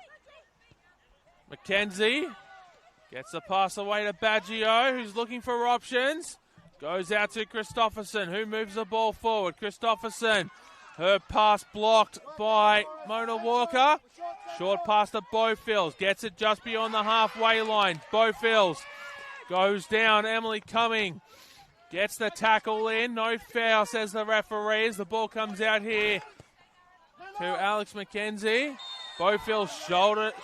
McKenzie gets the pass away to Baggio, who's looking for options. Goes out to Christopherson, who moves the ball forward. Christopherson, her pass blocked by Mona Walker. Short pass to Bowfields, gets it just beyond the halfway line. Bowfields goes down, Emily Cumming gets the tackle in. No foul, says the referees. The ball comes out here to Alex McKenzie. Bowfields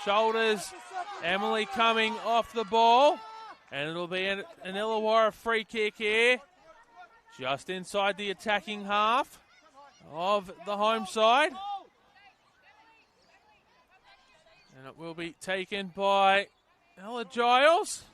shoulders Emily Cumming off the ball. And it'll be an Illawarra free kick here. Just inside the attacking half of the home side. And it will be taken by Ella Giles.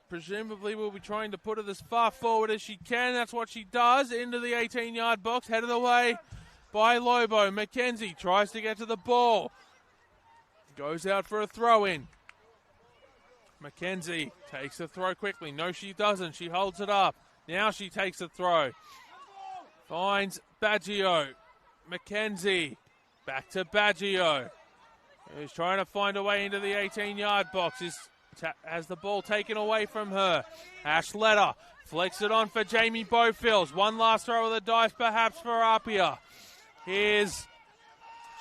Presumably will be trying to put it as far forward as she can. That's what she does. Into the 18-yard box, headed away by Lobo. McKenzie tries to get to the ball. Goes out for a throw-in. McKenzie takes the throw quickly. No, she doesn't. She holds it up. Now she takes the throw. Finds Baggio. McKenzie back to Baggio, who's trying to find a way into the 18-yard box. Has the ball taken away from her. Ash Letter flicks it on for Jamie Bowfields. One last throw of the dice perhaps for Apia. Here's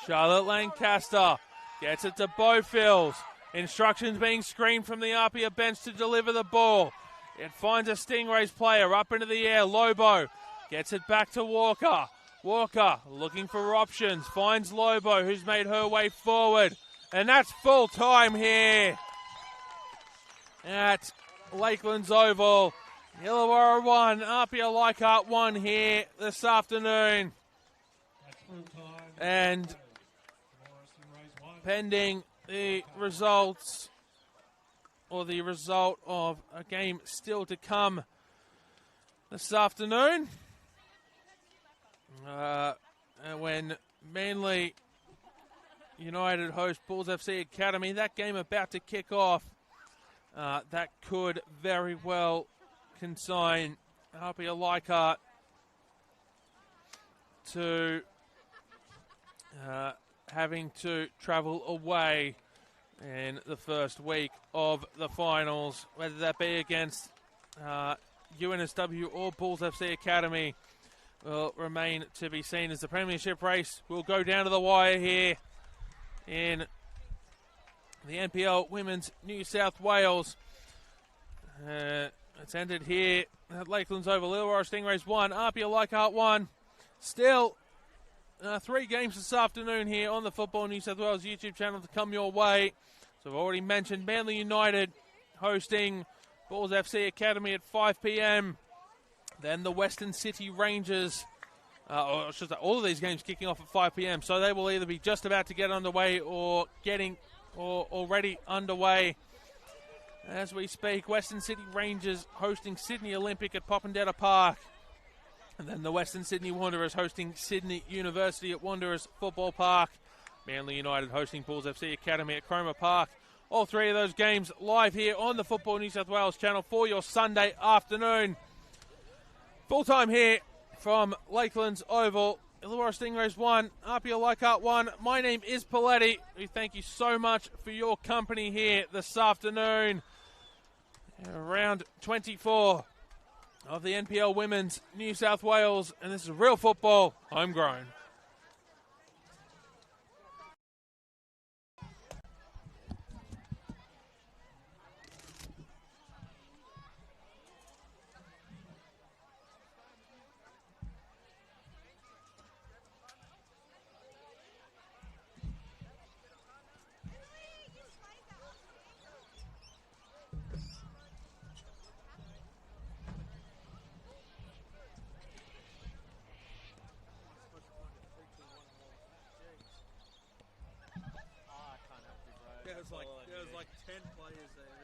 Charlotte Lancaster. Gets it to Bowfields. Instructions being screamed from the Apia bench to deliver the ball. It finds a Stingrays player up into the air. Lobo gets it back to Walker. Walker looking for options. Finds Lobo, who's made her way forward. And that's full time here at Lakelands Oval. Illawarra 1, APIA Leichhardt 1 here this afternoon. And pending the results, or the result of a game still to come this afternoon, when Manly United host Bulls FC Academy, that game about to kick off, that could very well consign APIA Leichhardt to having to travel away in the first week of the finals, whether that be against UNSW or Bulls FC Academy. will remain to be seen as the premiership race will go down to the wire here in the NPL Women's New South Wales. It's ended here at Lakelands Oval. Illawarra Stingrays 1, APIA Leichhardt 1. Still 3 games this afternoon here on the Football New South Wales YouTube channel to come your way. So I've already mentioned Manly United hosting Bulls FC Academy at 5 p.m. Then the Western City Rangers, or I should say all of these games kicking off at 5 p.m. So they will either be just about to get underway or already underway as we speak. Western City Rangers hosting Sydney Olympic at Popondetta Park. And then the Western Sydney Wanderers hosting Sydney University at Wanderers Football Park. Manly United hosting Bulls FC Academy at Cromer Park. All 3 of those games live here on the Football New South Wales channel for your Sunday afternoon. Full time here from Lakelands Oval. Illawarra Stingrays 1, APIA Leichhardt 1. My name is Paletti. We thank you so much for your company here this afternoon. Round 24 of the NPL Women's New South Wales, and this is real football, homegrown. There was like 10 players there.